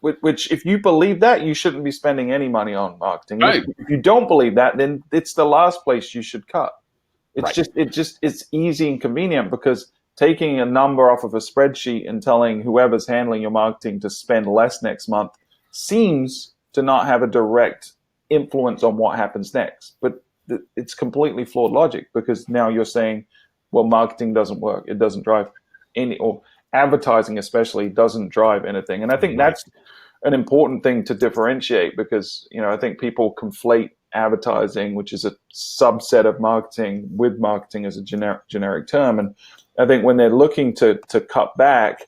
Which, if you believe that, you shouldn't be spending any money on marketing. Right. If you don't believe that, then it's the last place you should cut. It's easy and convenient, because taking a number off of a spreadsheet and telling whoever's handling your marketing to spend less next month seems to not have a direct influence on what happens next. But it's completely flawed logic, because now you're saying, well, marketing doesn't work. It doesn't drive any, or advertising especially doesn't drive anything. And I think that's an important thing to differentiate, because, I think people conflate advertising, which is a subset of marketing, with marketing as a generic term. And I think when they're looking to cut back,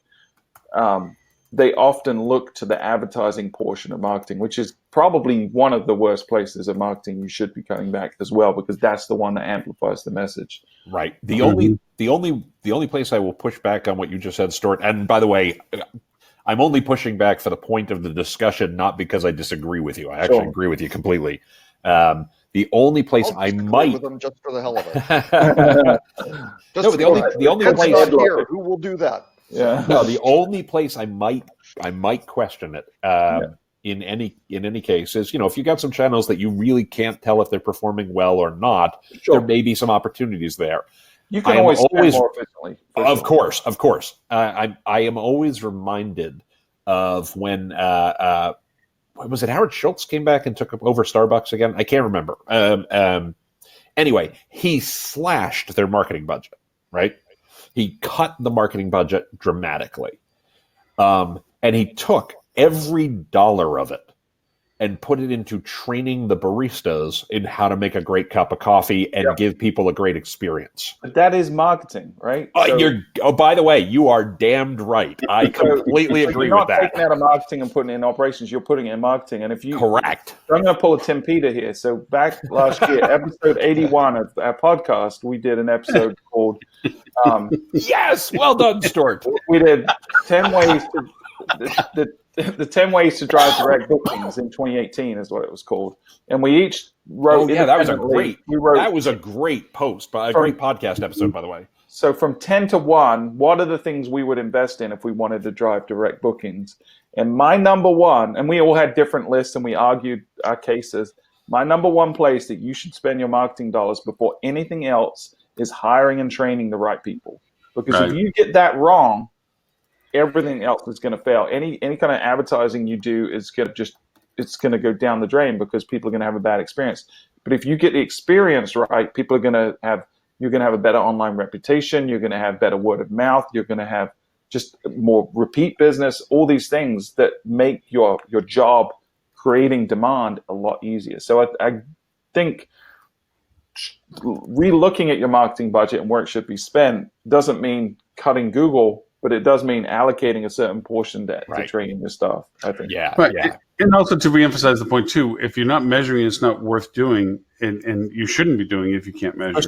they often look to the advertising portion of marketing, which is probably one of the worst places of marketing you should be cutting back as well, because that's the one that amplifies the message. Right. The only place I will push back on what you just said, Stuart, and by the way, I'm only pushing back for the point of the discussion, not because I disagree with you. I actually agree with you completely. The only place I might with them just for the hell of it. the only place here, who will do that? Yeah. No, the only place I might question it in any case is, if you got some channels that you really can't tell if they're performing well or not, there may be some opportunities there. You can always spend more efficiently. Of course. I am always reminded of when was it Howard Schultz came back and took over Starbucks again? I can't remember. Anyway, he slashed their marketing budget, right? He cut the marketing budget dramatically. And he took every dollar of it and put it into training the baristas in how to make a great cup of coffee and give people a great experience. But that is marketing, right? By the way, you are damned right. I completely agree with that. You're not taking out of marketing and putting it in operations. You're putting it in marketing. And if you correct, I'm going to pull a Tim Peter here. So back last year, episode 81 of our podcast, we did an episode called. Yes, well done, Stuart. We did 10 ways to the 10 ways to drive direct bookings in 2018 is what it was called, and we each wrote. That was a great post, a great podcast episode, by the way. So from 10 to 1, what are the things we would invest in if we wanted to drive direct bookings? And my number one, and we all had different lists, and we argued our cases. My number one place that you should spend your marketing dollars before anything else is hiring and training the right people, because if you get that wrong, everything else is going to fail. Any kind of advertising you do is going to it's going to go down the drain because people are going to have a bad experience. But if you get the experience right, you're going to have a better online reputation. You're going to have better word of mouth. You're going to have just more repeat business, all these things that make your job creating demand a lot easier. So I think re-looking at your marketing budget and where it should be spent doesn't mean cutting Google, but it does mean allocating a certain portion to training your staff, I think. And also to reemphasize the point too, if you're not measuring, it's not worth doing, and you shouldn't be doing it if you can't measure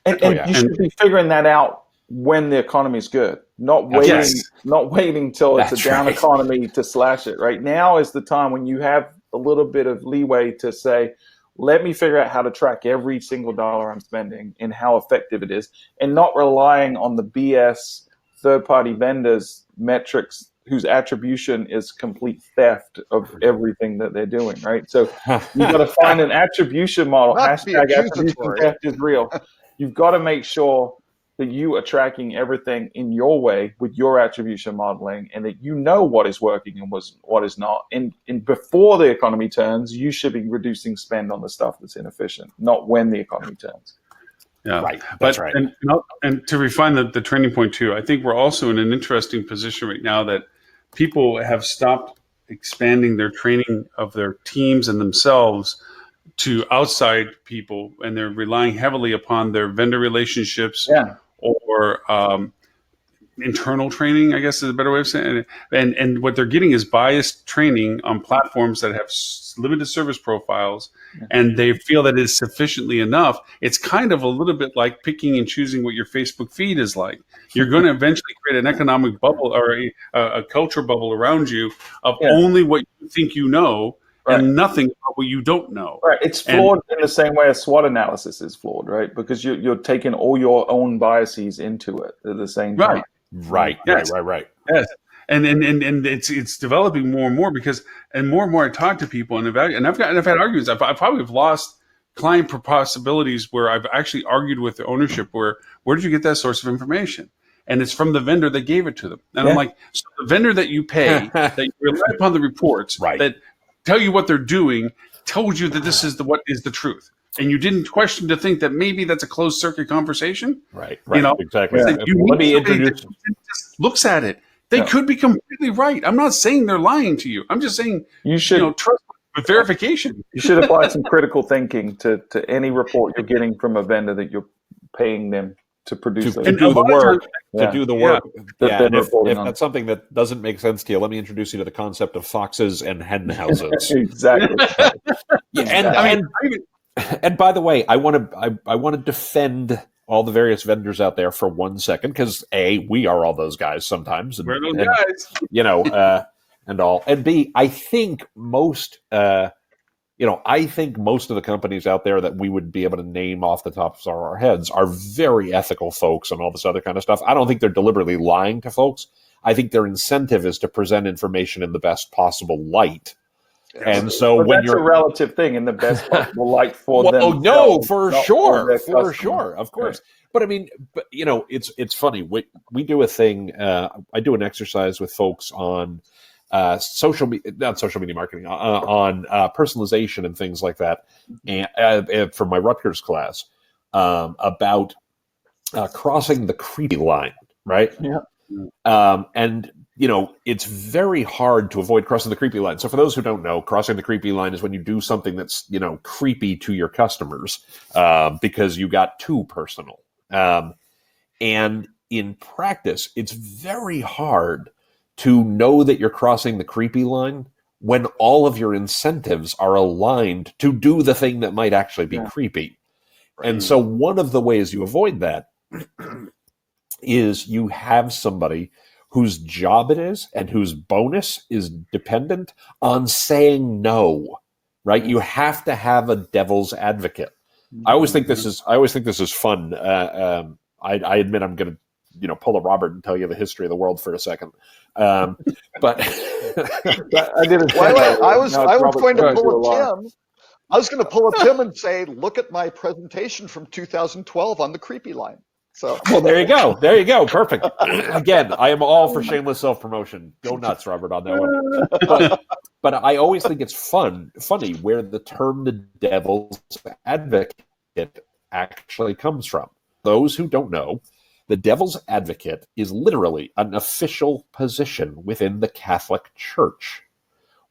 it. And you should be figuring that out when the economy is good, not waiting till it's a down economy to slash it. Right now is the time when you have a little bit of leeway to say, let me figure out how to track every single dollar I'm spending and how effective it is, and not relying on the BS third-party vendors metrics whose attribution is complete theft of everything that they're doing, right? So you've got to find an attribution model. Hashtag attribution theft is real. You've got to make sure that you are tracking everything in your way with your attribution modeling, and that you know what is working and what is not. And before the economy turns, you should be reducing spend on the stuff that's inefficient, not when the economy turns. Yeah, right. That's right. And to refine the training point too, I think we're also in an interesting position right now that people have stopped expanding their training of their teams and themselves to outside people, and they're relying heavily upon their vendor relationships or internal training, I guess is a better way of saying it. And what they're getting is biased training on platforms that have limited service profiles, and they feel that is sufficiently enough. It's kind of a little bit like picking and choosing what your Facebook feed is like. You're going to eventually create an economic bubble or a culture bubble around you of only what you think you know, and nothing about what you don't know. Right. It's flawed in the same way as SWOT analysis is flawed, right? Because you're taking all your own biases into it at the same time. Right. Yes. And it's developing more and more because more and more I talk to people and I've had arguments. I probably have lost client possibilities where I've actually argued with the ownership where did you get that source of information? And it's from the vendor that gave it to them. And I'm like, so the vendor that you pay, that you rely upon the reports that tell you what they're doing, told you that this is what is the truth. And you didn't question to think that maybe that's a closed circuit conversation. Right. You know, exactly. Let me introduce. Just looks at it. They could be completely right. I'm not saying they're lying to you. I'm just saying you should trust with verification. You should apply some critical thinking to any report you're getting from a vendor that you're paying them to produce to do the work. If that's something that doesn't make sense to you, let me introduce you to the concept of foxes and hen houses. Exactly. And by the way, I want to defend all the various vendors out there for 1 second, because A, we are all those guys sometimes. We're those guys. You know, and all. And B, I think most of the companies out there that we would be able to name off the tops of our heads are very ethical folks and all this other kind of stuff. I don't think they're deliberately lying to folks. I think their incentive is to present information in the best possible light. And so but when that's you're a relative thing in the best possible light for them. oh no, for not sure, for for sure, of course. Right. But I mean, it's funny. We do a thing. I do an exercise with folks on not social media marketing, on personalization and things like that, and for my Rutgers class, about crossing the creepy line, right? Yeah. And it's very hard to avoid crossing the creepy line. So for those who don't know, crossing the creepy line is when you do something that's creepy to your customers because you got too personal. And in practice, it's very hard to know that you're crossing the creepy line when all of your incentives are aligned to do the thing that might actually be creepy. Right. And so one of the ways you avoid that is you have somebody whose job it is and whose bonus is dependent on saying no, right? You have to have a devil's advocate. I always think this is fun. I admit I'm going to, pull a Robert and tell you the history of the world for a second. But I did it. I was going to pull a Tim. I was going to pull a Tim and say, look at my presentation from 2012 on the creepy line. So well, there you go. Perfect. Again, I am all for shameless self-promotion. Go nuts, Robert, on that one. But I always think it's funny where the term the devil's advocate actually comes from. Those who don't know, the devil's advocate is literally an official position within the Catholic Church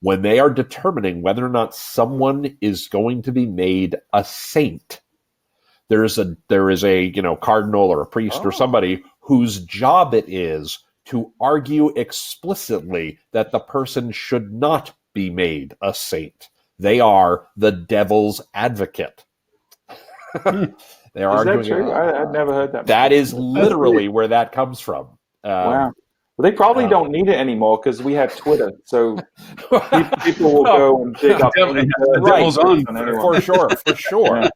when they are determining whether or not someone is going to be made a saint. There is a cardinal or a priest or somebody whose job it is to argue explicitly that the person should not be made a saint. They are the devil's advocate. They are arguing. Is that true? I'd never heard that. That is literally where that comes from. Wow. Well, they probably don't need it anymore because we have Twitter. So people will go and dig up the devil's on for sure. Yeah.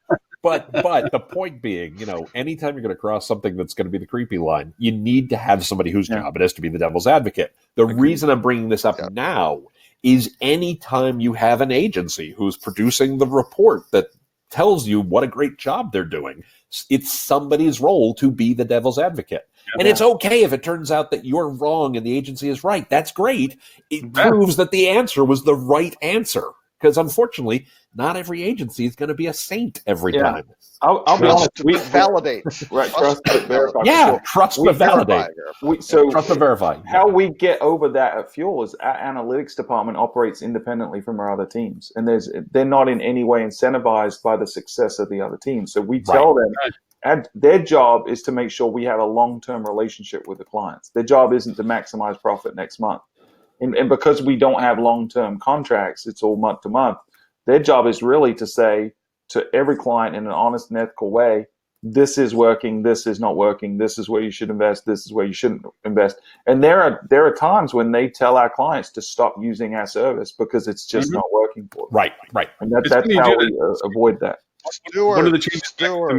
But the point being, anytime you're going to cross something that's going to be the creepy line, you need to have somebody whose job it is to be the devil's advocate. The reason I'm bringing this up now is anytime you have an agency who's producing the report that tells you what a great job they're doing, it's somebody's role to be the devil's advocate. And it's okay if it turns out that you're wrong and the agency is right. That's great. It proves that the answer was the right answer. Because unfortunately, not every agency is going to be a saint every time. I'll be honest. We validate. Right. Trust but verify. Yeah. Trust but validate. Trust but verify. How we get over that at Fuel is our analytics department operates independently from our other teams. And they're not in any way incentivized by the success of the other teams. So we tell them and their job is to make sure we have a long-term relationship with the clients. Their job isn't to maximize profit next month. And because we don't have long-term contracts, it's all month to month. Their job is really to say to every client in an honest and ethical way, this is working, this is not working, this is where you should invest, this is where you shouldn't invest. And there are times when they tell our clients to stop using our service because it's just not working for them. Right. And that's how we avoid that. One of the changes in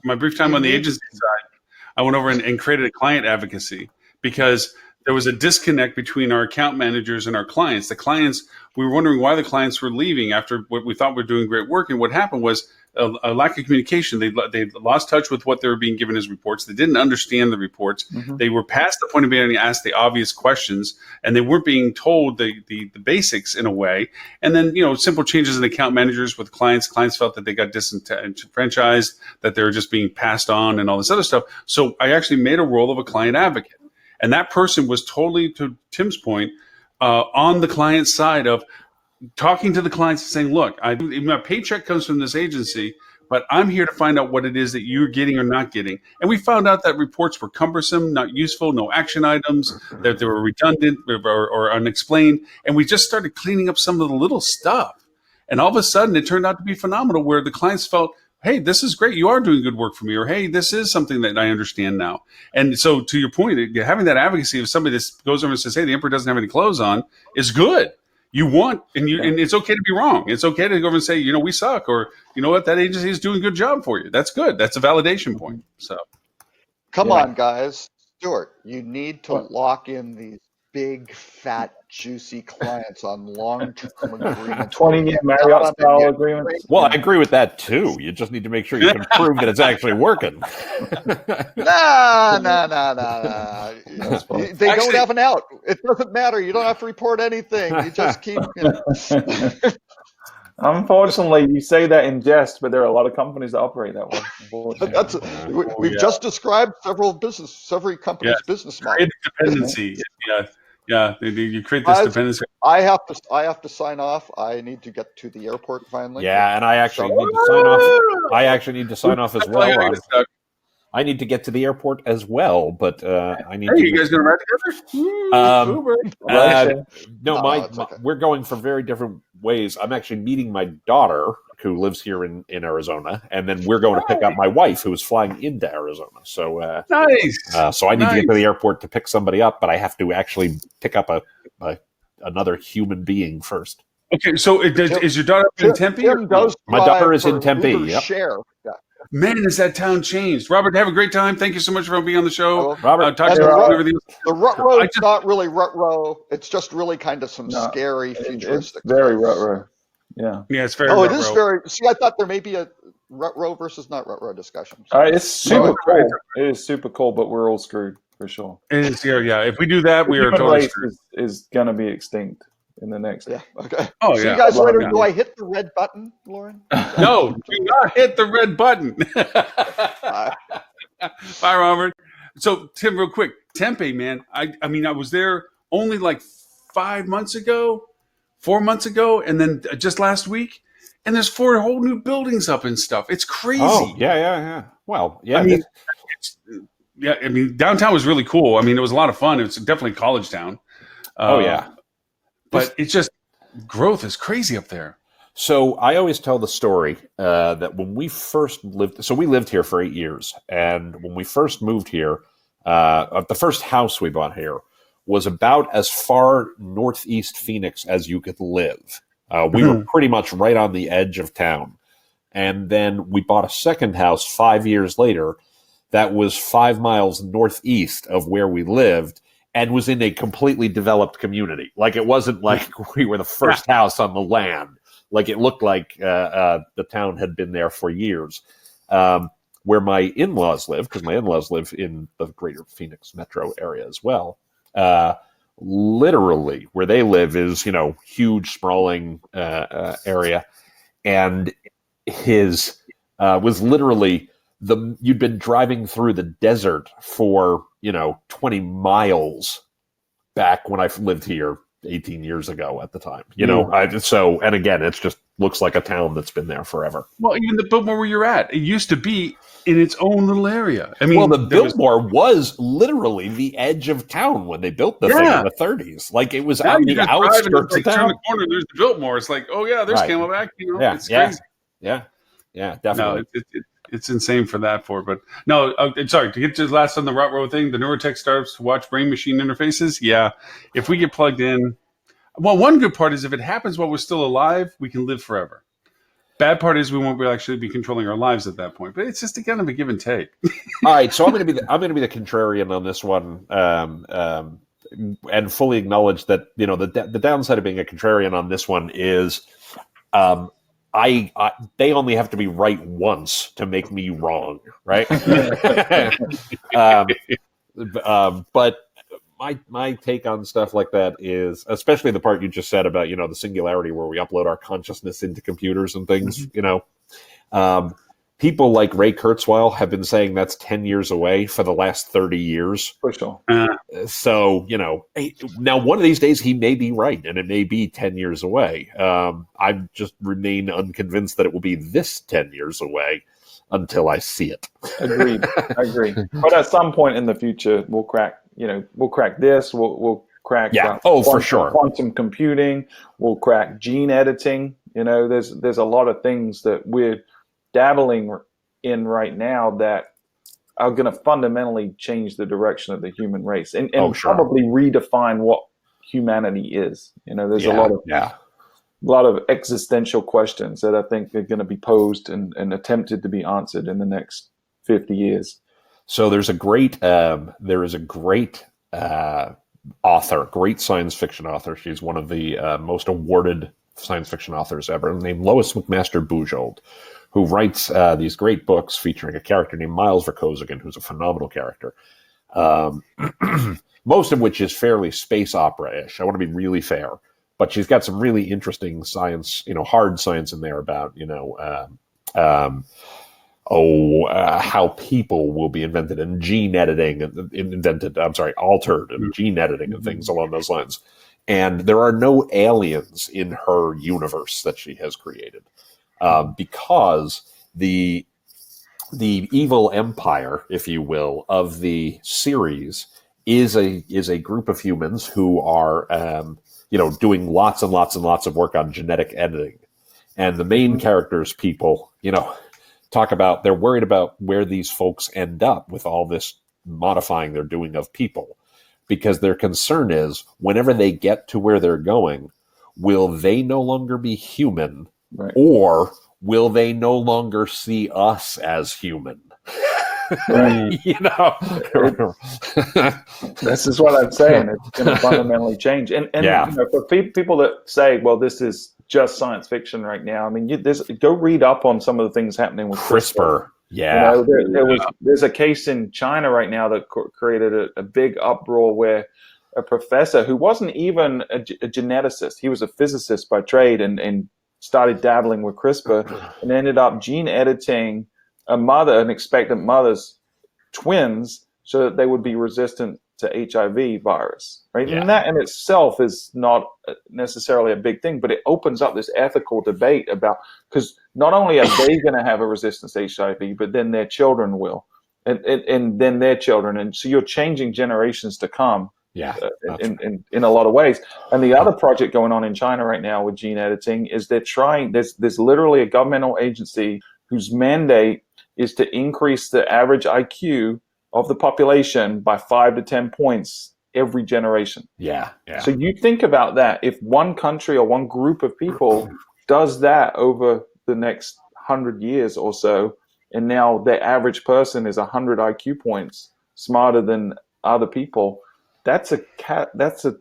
my brief time on the agency side, I went over and created a client advocacy because there was a disconnect between our account managers and our clients. The clients, we were wondering why the clients were leaving after what we thought were doing great work. And what happened was a lack of communication. They lost touch with what they were being given as reports. They didn't understand the reports. They were past the point of being asked the obvious questions, and they weren't being told the basics in a way. And then, simple changes in account managers with clients. Clients felt that they got disenfranchised, that they were just being passed on and all this other stuff. So I actually made a role of a client advocate. And that person was totally, to Tim's point, on the client side of talking to the clients and saying, look, my paycheck comes from this agency, but I'm here to find out what it is that you're getting or not getting. And we found out that reports were cumbersome, not useful, no action items, that they were redundant or unexplained. And we just started cleaning up some of the little stuff. And all of a sudden, it turned out to be phenomenal where the clients felt, hey, this is great. You are doing good work for me. Or, hey, this is something that I understand now. And so to your point, having that advocacy of somebody that goes over and says, hey, the emperor doesn't have any clothes on is good. You want, and it's okay to be wrong. It's okay to go over and say, we suck. Or, you know what, that agency is doing a good job for you. That's good. That's a validation point. So come on, guys. Stuart, you need to lock in these big, fat, juicy clients on long-term agreements. 20-year Marriott-style agreements. Well, I agree with that too. You just need to make sure you can prove that it's actually working. Nah. They Actually, don't have an out. It doesn't matter. You don't have to report anything. You just keep. Unfortunately, you say that in jest, but there are a lot of companies that operate that way. We've just described several companies' business models. Dependency. Yeah. You create this dependency. I have to sign off. I need to get to the airport finally. Yeah, and I actually need to sign off. I actually need to sign off as well. I need to get to the airport as well, but I need. Hey, you guys gonna ride together? We're going for very different ways. I'm actually meeting my daughter, who lives here in Arizona, and then we're going to pick up my wife, who is flying into Arizona. So nice. So I need to get to the airport to pick somebody up, but I have to actually pick up another human being first. Okay, so is your daughter in Tempe? My daughter is in Tempe. Yep. Share. Yeah. Man, has that town changed? Robert, have a great time. Thank you so much for being on the show. Robert, talk to you about everything. The rut row is not really rut row. It's just really kind of some scary futuristic. It's very rut row. Yeah. Yeah, it's very. Oh, it is very. See, I thought there may be a rut row versus not rut row discussion. It's super cool. It is super cool, but we're all screwed for sure. It is. Yeah. If we do that, we are totally screwed. Is going to be extinct in the next. Yeah. Okay. Oh, See you guys later. Do I hit the red button, Lauren? No, do not hit the red button. Bye, Robert. So, Tim, real quick, Tempe, man. I mean, I was there only like 4 months ago, and then just last week, and there's 4 whole new buildings up and stuff. It's crazy. Oh, yeah. Well, yeah. I mean, downtown was really cool. I mean, it was a lot of fun. It's definitely college town. But it's just growth is crazy up there. So I always tell the story that when we first lived, so we lived here for 8 years. And when we first moved here, the first house we bought here was about as far northeast Phoenix as you could live. We were pretty much right on the edge of town. And then we bought a second house 5 years later that was 5 miles northeast of where we lived, and was in a completely developed community. Like, it wasn't like we were the first house on the land. Like, it looked like the town had been there for years. Where my in-laws live, because my in-laws live in the greater Phoenix metro area as well, literally where they live is, huge, sprawling area. And his was literally you'd been driving through the desert for 20 miles back when I lived here 18 years ago at the time. And again, it's just looks like a town that's been there forever. Well, even the Biltmore where you're at, it used to be in its own little area. I mean, the Biltmore was literally the edge of town when they built the thing in the 30s. Like, it was on the outskirts of town. Turn the corner, there's the Biltmore. It's like, oh yeah, there's Camelback. It's crazy. Yeah, definitely. No, it's insane for that. But no, sorry, to get to the last on the rut row thing, the Neurotech startups to watch brain machine interfaces. Yeah, if we get plugged in, well, one good part is if it happens while we're still alive, we can live forever. Bad part is we won't actually be controlling our lives at that point. But it's just kind of a give and take. All right, so I'm going to be the contrarian on this one, and fully acknowledge that the downside of being a contrarian on this one is, they only have to be right once to make me wrong, right? But my take on stuff like that is, especially the part you just said about the singularity where we upload our consciousness into computers and things. People like Ray Kurzweil have been saying that's 10 years away for the last 30 years. For sure. So, now one of these days he may be right, and it may be 10 years away. I just remain unconvinced that it will be this 10 years away until I see it. Agreed. I agree. But at some point in the future, we'll crack this. We'll crack. For sure. Quantum computing. We'll crack gene editing. There's a lot of things that we're dabbling in right now that are going to fundamentally change the direction of the human race and probably redefine what humanity is. There's a lot of existential questions that I think are going to be posed and attempted to be answered in the next 50 years. So there is a great author, great science fiction author. She's one of the most awarded science fiction authors ever, named Lois McMaster Bujold, who writes these great books featuring a character named Miles Verkozigan, who's a phenomenal character. Most of which is fairly space opera-ish. I want to be really fair, but she's got some really interesting science, hard science in there about, how people will be invented and gene editing altered and gene editing and things along those lines. And there are no aliens in her universe that she has created, because the evil empire, if you will, of the series is a group of humans who are, doing lots and lots and lots of work on genetic editing. And the main characters, people, talk about, they're worried about where these folks end up with all this modifying they're doing of people, because their concern is whenever they get to where they're going, will they no longer be human, right, or will they no longer see us as human? Right. This is what I'm saying. It's going to fundamentally change. And for people that say, well, this is just science fiction right now, I mean, go read up on some of the things happening with CRISPR. Yeah. There's a case in China right now that created a big uproar where a professor who wasn't even a geneticist, he was a physicist by trade, and started dabbling with CRISPR and ended up gene editing an expectant mother's twins so that they would be resistant to HIV virus, right? Yeah. And that in itself is not necessarily a big thing, but it opens up this ethical debate about, because not only are they going to have a resistance to HIV, but then their children will, and then their children. And so you're changing generations to come. Yeah, in a lot of ways. And the other project going on in China right now with gene editing is there's literally a governmental agency whose mandate is to increase the average IQ of the population by 5 to 10 points every generation. Yeah. So you think about that. If one country or one group of people does that over the next 100 years or so, and now the average person is 100 IQ points smarter than other people, that's a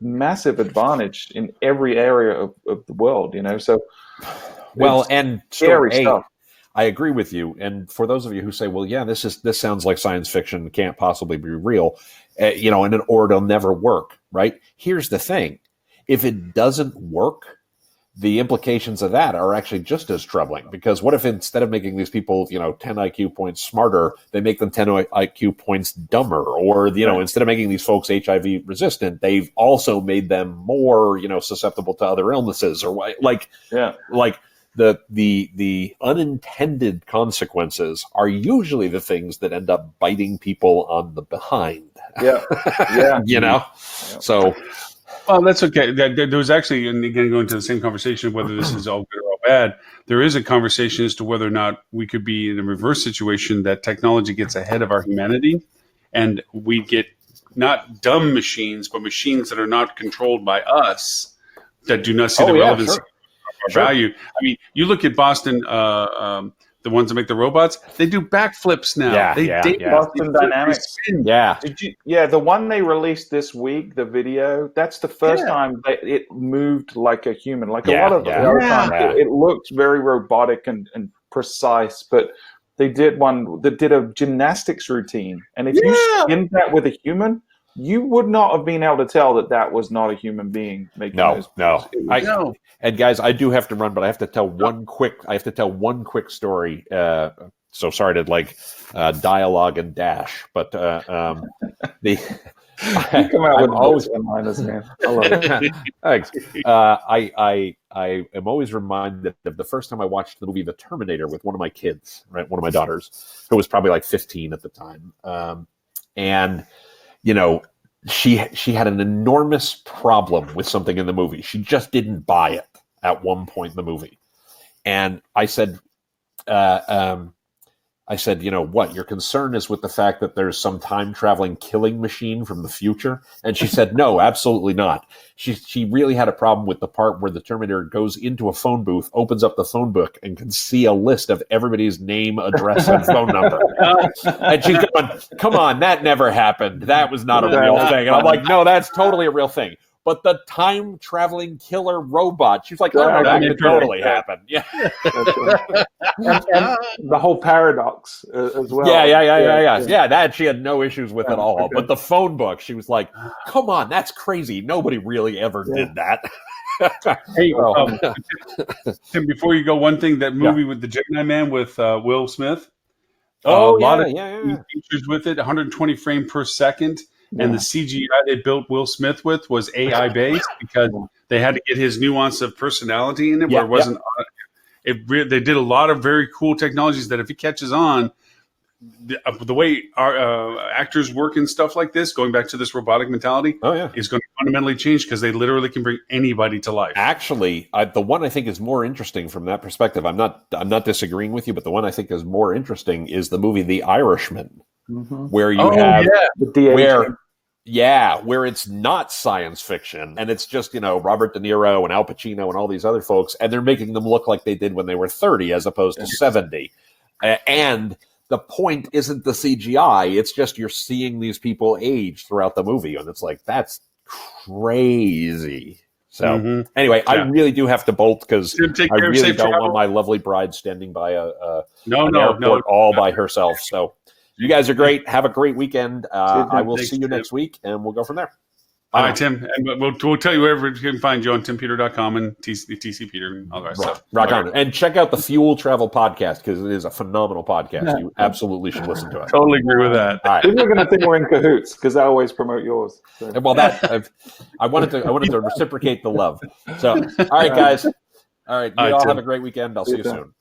massive advantage in every area of the world, So, and scary stuff. I agree with you. And for those of you who say, well, yeah, this sounds like science fiction, can't possibly be real, or it'll never work, right? Here's the thing. If it doesn't work, the implications of that are actually just as troubling, because what if instead of making these people, 10 IQ points smarter, they make them 10 IQ points dumber, or, instead of making these folks HIV resistant, they've also made them more, susceptible to other illnesses, or the unintended consequences are usually the things that end up biting people on the behind. Yeah. So. Well, that's okay. There was actually, and again, going to the same conversation of whether this is all good or all bad, there is a conversation as to whether or not we could be in a reverse situation, that technology gets ahead of our humanity, and we get not dumb machines, but machines that are not controlled by us, that do not see the relevance of our value. I mean, you look at Boston, the ones that make the robots, they do backflips now. Boston Dynamics. Yeah. The one they released this week, the video, that's the first time it moved like a human. Like a lot of the other times, it looked very robotic and precise, but they did one that did a gymnastics routine. And if you skinned that with a human, you would not have been able to tell that was not a human being making those. No. And guys, I do have to run, but I have to tell one quick story. So sorry to dialogue and dash, but you come out with always one-liners, man. I love it. Thanks. I am always reminded of the first time I watched the movie The Terminator with one of my kids, right? One of my daughters, who was probably like 15 at the time, and she had an enormous problem with something in the movie. She just didn't buy it at one point in the movie. And I said, I said, what? Your concern is with the fact that there's some time-traveling killing machine from the future? And she said, no, absolutely not. She really had a problem with the part where the Terminator goes into a phone booth, opens up the phone book, and can see a list of everybody's name, address, and phone number. And she's going, come on, that never happened. That was not a real thing. And I'm like, no, that's totally a real thing. But the time-traveling killer robot, she's like, oh, no, that could totally happen. Yeah. and the whole paradox as well. Yeah, that she had no issues with at all. Okay. But the phone book, she was like, come on, that's crazy. Nobody really ever did that. Hey, Tim, before you go, one thing, that movie with the Gemini Man with Will Smith, a lot of features with it, 120 frames per second. And the CGI they built Will Smith with was AI based because they had to get his nuance of personality in it, where it wasn't. They did a lot of very cool technologies that if he catches on, the way our actors work and stuff like this, going back to this robotic mentality, is going to fundamentally change because they literally can bring anybody to life. Actually, the one I think is more interesting from that perspective, I'm not disagreeing with you, but the one I think is more interesting is the movie The Irishman. Where you have where it's not science fiction and it's just Robert De Niro and Al Pacino and all these other folks, and they're making them look like they did when they were 30 as opposed to 70. And the point isn't the CGI; it's just you're seeing these people age throughout the movie, and it's like that's crazy. So anyway, I really do have to bolt because I really don't want my lovely bride standing by an airport all by herself. So. You guys are great. Have a great weekend. I will see you next week, and we'll go from there. All right, Tim. And we'll tell you wherever you can find you on timpeter.com and TC Peter and all that stuff. Rock on. And check out the Fuel Travel podcast because it is a phenomenal podcast. You absolutely should listen to it. Totally agree with that. All right. People are going to think we're in cahoots because I always promote yours. So. Well, I wanted to reciprocate the love. So, all right, guys. All right. You all have a great weekend. I'll see you soon.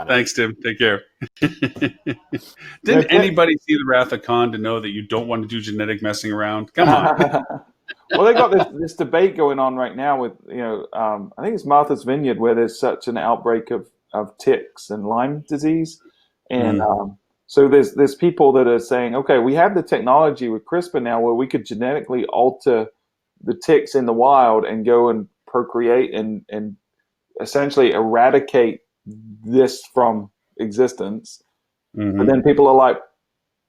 Thanks, Tim. Take care. Didn't anybody see The Wrath of Khan to know that you don't want to do genetic messing around? Come on. Well, they got this debate going on right now with, I think it's Martha's Vineyard where there's such an outbreak of ticks and Lyme disease. And so there's people that are saying, okay, we have the technology with CRISPR now where we could genetically alter the ticks in the wild and go and procreate and essentially eradicate this from existence. But then people are like,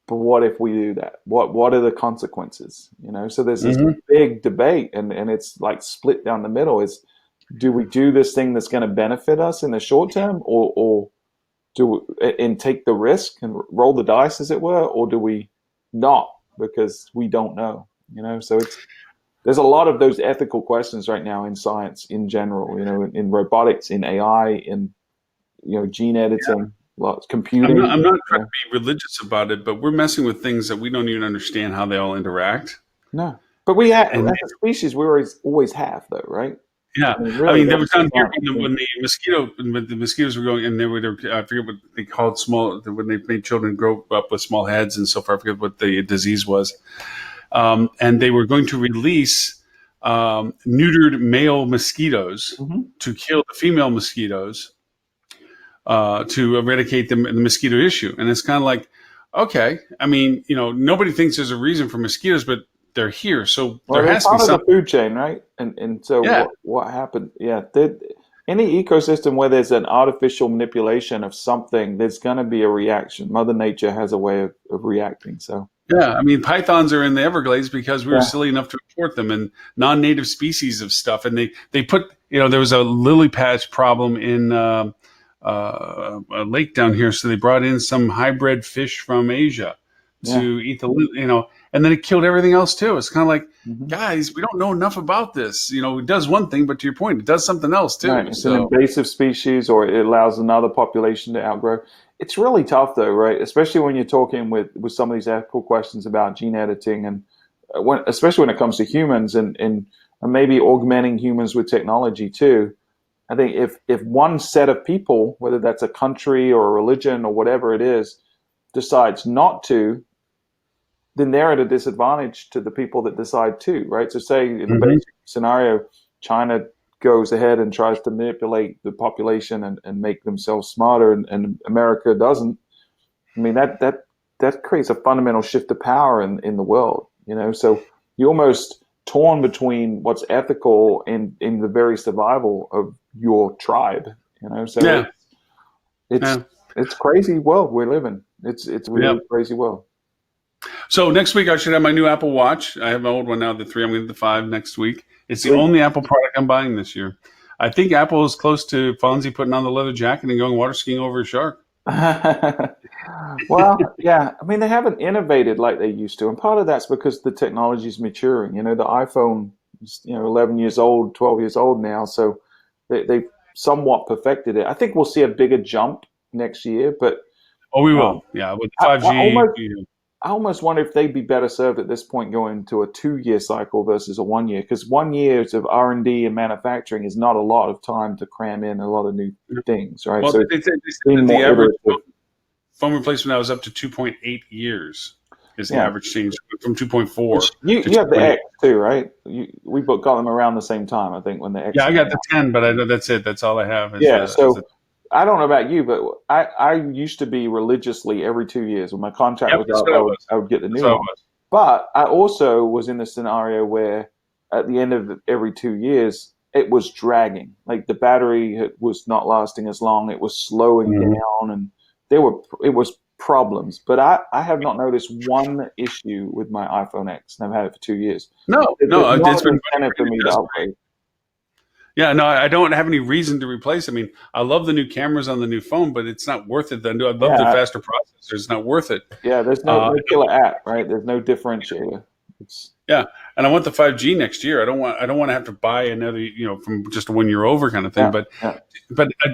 but what if we do that? What are the consequences? So there's this big debate and it's like split down the middle. Is do we do this thing that's going to benefit us in the short term or do we, and take the risk and roll the dice as it were, or do we not because we don't know, so there's a lot of those ethical questions right now in science in general, in robotics, in AI, in gene editing, computing. I'm not trying to be religious about it, but we're messing with things that we don't even understand how they all interact. No, but we have, as a species, we always have, though, right? Yeah, really, there was down here when the mosquitoes were going, and they were, I forget what they called when they made children grow up with small heads and so far. I forget what the disease was, and they were going to release neutered male mosquitoes to kill the female mosquitoes. To eradicate the mosquito issue. And it's kind of like, okay, I mean, nobody thinks there's a reason for mosquitoes, but they're here. So there has to be something. The food chain, right? And so what happened? Yeah. Any ecosystem where there's an artificial manipulation of something, there's going to be a reaction. Mother Nature has a way of reacting. So. Yeah, I mean, pythons are in the Everglades because we were silly enough to import them and non-native species of stuff. And they put, there was a lily patch problem in a lake down here, so they brought in some hybrid fish from Asia to eat the, and then it killed everything else too. It's kind of like, guys, we don't know enough about this. It does one thing, but to your point, it does something else too. Right. It's an invasive species, or it allows another population to outgrow. It's really tough, though, right? Especially when you're talking with some of these ethical questions about gene editing, and especially when it comes to humans and maybe augmenting humans with technology too. I think if one set of people, whether that's a country or a religion or whatever it is, decides not to, then they're at a disadvantage to the people that decide to, right? So say in the basic scenario, China goes ahead and tries to manipulate the population and make themselves smarter, and America doesn't, I mean, that creates a fundamental shift of power in the world, so you're almost torn between what's ethical in the very survival of your tribe, so Yeah. it's crazy world we live in. It's really crazy world. So next week I should have my new Apple Watch. I have my old one now, the 3. I'm going to get the 5 next week. It's the only Apple product I'm buying this year. I think Apple is close to Fonzie putting on the leather jacket and going water skiing over a shark. Well, yeah. I mean, they haven't innovated like they used to, and part of that's because the technology is maturing. The iPhone is 11 years old, 12 years old now, so they've somewhat perfected it. I think we'll see a bigger jump next year, but we will. Yeah, with 5G. I almost wonder if they'd be better served at this point going to a 2-year cycle versus a 1 year, because 1 year of R&D and manufacturing is not a lot of time to cram in a lot of new things, right? Well, so they said that the average phone replacement now is up to 2.8 years is the average change from 2.4. You have the X too, right? We got them around the same time, I think, when the X. Yeah, I got the 10, but I know that's it. That's all I have. I don't know about you, but I used to be religiously every 2 years. When my contract was up, I would get the new one. But I also was in a scenario where at the end of every 2 years, it was dragging. Like the battery was not lasting as long. It was slowing down, and it was problems. But I have not noticed one issue with my iPhone X, and I've had it for 2 years. No, it's been incentive for me to upgrade. Yeah, no, I don't have any reason to replace. I mean, I love the new cameras on the new phone, but it's not worth it. I love the faster processor. It's not worth it. Yeah, there's no killer app, right? There's no differentiator. And I want the 5G next year. I don't want to have to buy another, from just when you're over kind of thing. But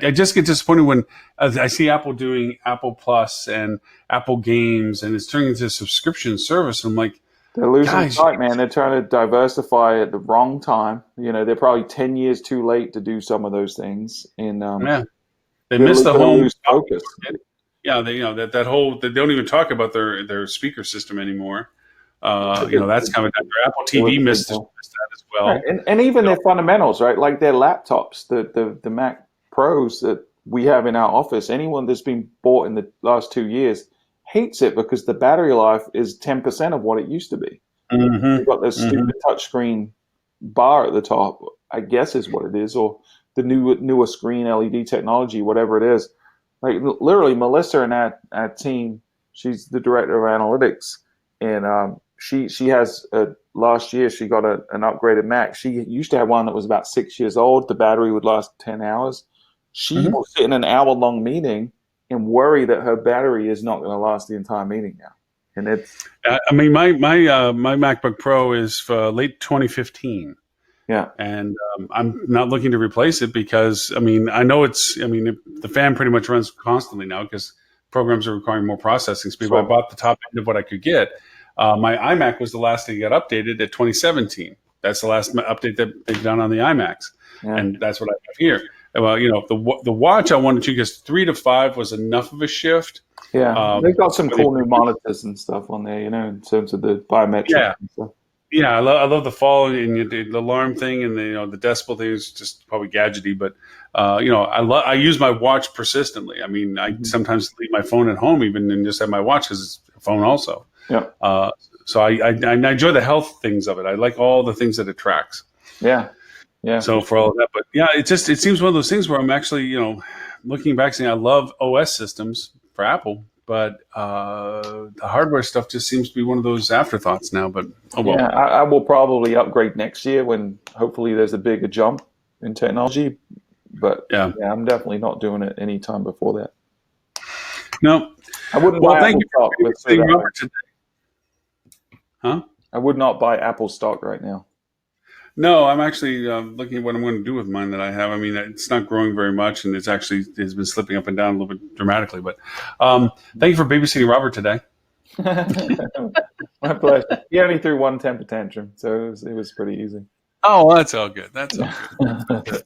I just get disappointed when I see Apple doing Apple Plus and Apple Games, and it's turning into a subscription service. And I'm like, they're losing sight, man. They're trying to diversify at the wrong time. They're probably 10 years too late to do some of those things. And they missed the home focus. Yeah, that whole. They don't even talk about their speaker system anymore. That's kind of their Apple TV missed that as well. Right. And even their fundamentals, right? Like their laptops, the Mac Pros that we have in our office. Anyone that's been bought in the last 2 years hates it because the battery life is 10% of what it used to be. You've got this stupid touchscreen bar at the top, I guess is what it is, or the newer screen LED technology, whatever it is. Like literally, Melissa and our team, she's the director of analytics, and she has last year she got an upgraded Mac. She used to have one that was about 6 years old. The battery would last 10 hours. She will sit in an hour-long meeting and worry that her battery is not going to last the entire meeting now. And it's. I mean, my MacBook Pro is for late 2015. Yeah. And I'm not looking to replace it because, I know the fan pretty much runs constantly now because programs are requiring more processing speed. But I bought the top end of what I could get. My iMac was the last thing that got updated at 2017. That's the last update that they've done on the iMacs. Yeah. And that's what I have here. Well, the watch I wanted to, because 3 to 5 was enough of a shift. Yeah, they've got some cool new monitors and stuff on there, in terms of the biometrics. Yeah, and stuff. Yeah, I love the fall and the alarm thing and the decibel thing is just probably gadgety, but I use my watch persistently. I mean, I sometimes leave my phone at home even and just have my watch because it's a phone also. Yeah. So I enjoy the health things of it. I like all the things that it tracks. Yeah. Yeah. So for all of that, but yeah, it seems one of those things where I'm actually, looking back saying I love OS systems for Apple, but the hardware stuff just seems to be one of those afterthoughts now. But oh well. Yeah, I will probably upgrade next year when hopefully there's a bigger jump in technology. But yeah, I'm definitely not doing it any time before that. No, I wouldn't buy Apple stock. Let's say that. Today. Huh? I would not buy Apple stock right now. No, I'm actually looking at what I'm going to do with mine that I have. I mean, it's not growing very much, and it's been slipping up and down a little bit dramatically. But thank you for babysitting Robert today. My pleasure. He only threw one temper tantrum, so it was pretty easy. Oh, well, that's all good. That's all good.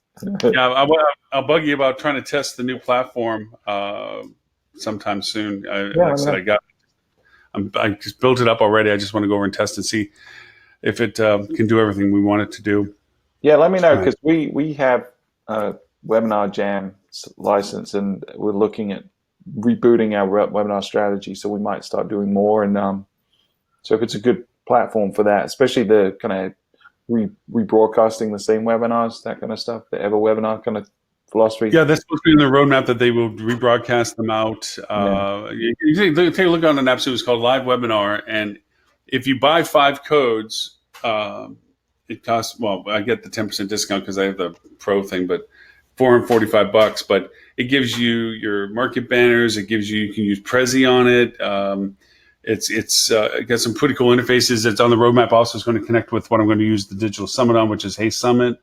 Yeah, I'll bug you about trying to test the new platform sometime soon. I just built it up already. I just want to go over and test and see if it can do everything we want it to do. Yeah, let me know, because we have a Webinar Jam license, and we're looking at rebooting our webinar strategy. So we might start doing more. And so if it's a good platform for that, especially the kind of rebroadcasting the same webinars, that kind of stuff, the ever webinar kind of philosophy. Yeah, that's supposed to be in the roadmap that they will rebroadcast them out. You take a look on an app. It was called Live Webinar, and if you buy 5 codes, it costs. Well, I get the 10% discount because I have the Pro thing, but $445. But it gives you your market banners. It gives you can use Prezi on it. It got some pretty cool interfaces. It's on the roadmap. Also, it's going to connect with what I'm going to use the Digital Summit on, which is Hey Summit.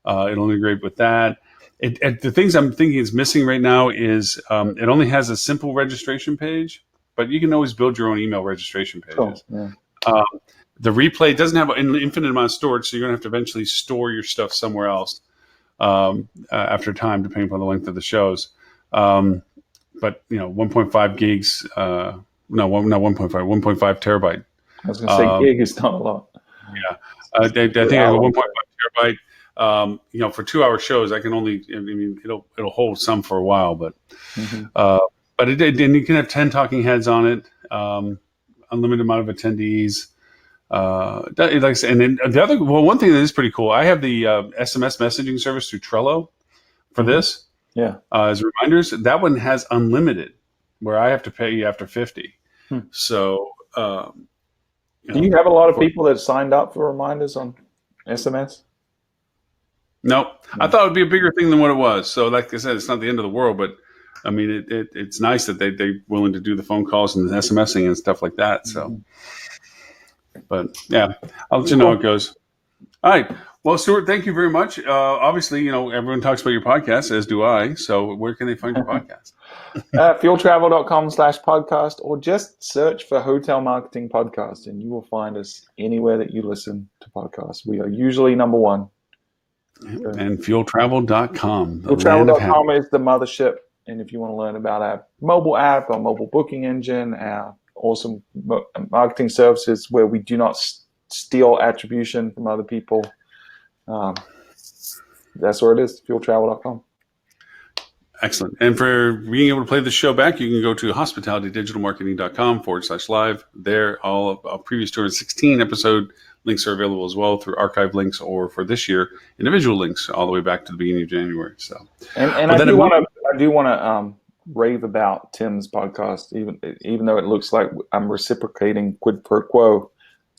It'll integrate with that. The things I'm thinking is missing right now is it only has a simple registration page, but you can always build your own email registration pages. Oh, yeah. The replay doesn't have an infinite amount of storage, so you're going to have to eventually store your stuff somewhere else after time, depending upon the length of the shows. But 1.5 gigs, not 1.5, 1.5 terabyte. I was going to say gig is not a lot. Yeah, I think I have a 1.5 terabyte. For 2-hour shows, I can only. I mean, it'll hold some for a while, but and you can have 10 talking heads on it, unlimited amount of attendees. Like I said, and then the other one thing that is pretty cool. I have the SMS messaging service through Trello for this. Yeah, as reminders, that one has unlimited, where I have to pay you after 50. So, do you have a lot of people that signed up for reminders on SMS? No, I thought it would be a bigger thing than what it was. So, like I said, it's not the end of the world, but I mean, it's nice that they're willing to do the phone calls and the SMSing and stuff like that. So, but yeah, I'll let you know how it goes. All right. Well, Stuart, thank you very much. Obviously, everyone talks about your podcast, as do I. So where can they find your podcast? Fueltravel.com/podcast, or just search for Hotel Marketing Podcast, and you will find us anywhere that you listen to podcasts. We are usually number one. And fueltravel.com. Fueltravel.com is the mothership. And if you want to learn about our mobile app, our mobile booking engine, our awesome marketing services where we do not steal attribution from other people, that's where it is, fueltravel.com. Excellent. And for being able to play the show back, you can go to hospitalitydigitalmarketing.com/live. There, all of our previous 216 episode links are available as well through archive links, or for this year, individual links all the way back to the beginning of January. So, and I do want to rave about Tim's podcast, even though it looks like I'm reciprocating quid pro quo,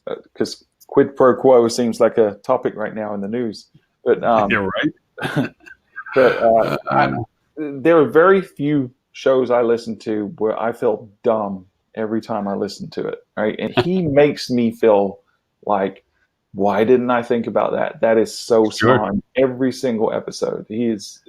because quid pro quo seems like a topic right now in the news. But you're right. But there are very few shows I listen to where I feel dumb every time I listen to it, right? And he makes me feel like, why didn't I think about that? That is so smart. Every single episode, he is.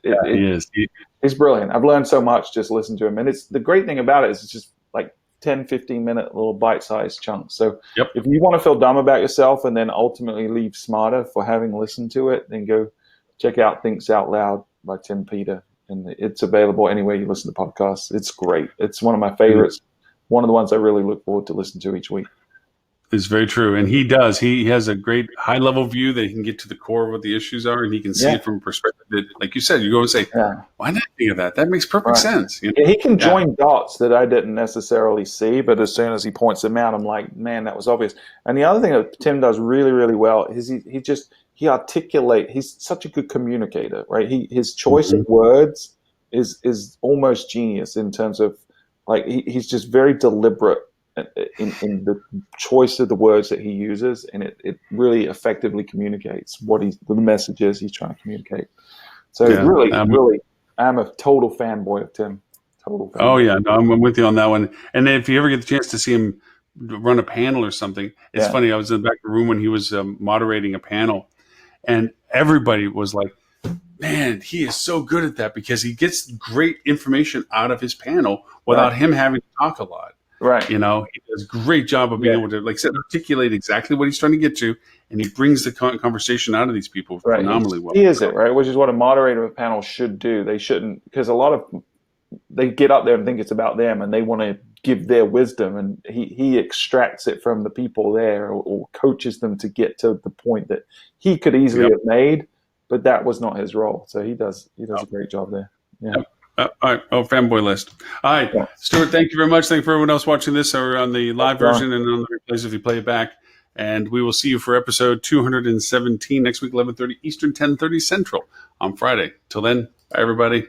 He's brilliant. I've learned so much just listening to him. And it's the great thing about it is it's just like 10, 15-minute little bite-sized chunks. So if you want to feel dumb about yourself and then ultimately leave smarter for having listened to it, then go check out Thinks Out Loud by Tim Peter. And it's available anywhere you listen to podcasts. It's great. It's one of my favorites. One of the ones I really look forward to listen to each week. It's very true. And he does. He has a great high-level view that he can get to the core of what the issues are, and he can see it from a perspective that, like you said, you go and say, why not think of that? That makes perfect sense. He can join dots that I didn't necessarily see, but as soon as he points them out, I'm like, man, that was obvious. And the other thing that Tim does really, really well is he articulates. He's such a good communicator, right? His choice of words is almost genius in terms of, like, he's just very deliberate in the choice of the words that he uses, and it really effectively communicates the messages he's trying to communicate. So really, I'm a total fanboy of Tim. Total fanboy. Oh yeah, no, I'm with you on that one. And then if you ever get the chance to see him run a panel or something, it's funny. I was in the back of the room when he was moderating a panel, and everybody was like, man, he is so good at that, because he gets great information out of his panel without him having to talk a lot. Right. He does a great job of being able to, like I said, articulate exactly what he's trying to get to, and he brings the conversation out of these people phenomenally well. He is it, right? Which is what a moderator of a panel should do. They shouldn't, because a lot of they get up there and think it's about them, and they want to give their wisdom, and he extracts it from the people there, or coaches them to get to the point that he could easily have made, but that was not his role. So he does a great job there. Yeah. All right. Oh, fanboy list. All right. Yeah. Stuart, thank you very much. Thank you for everyone else watching this or on the live That's version and on the replays if you play it back. And we will see you for episode 217 next week, 11:30 Eastern, 10:30 Central on Friday. Till then, bye, everybody.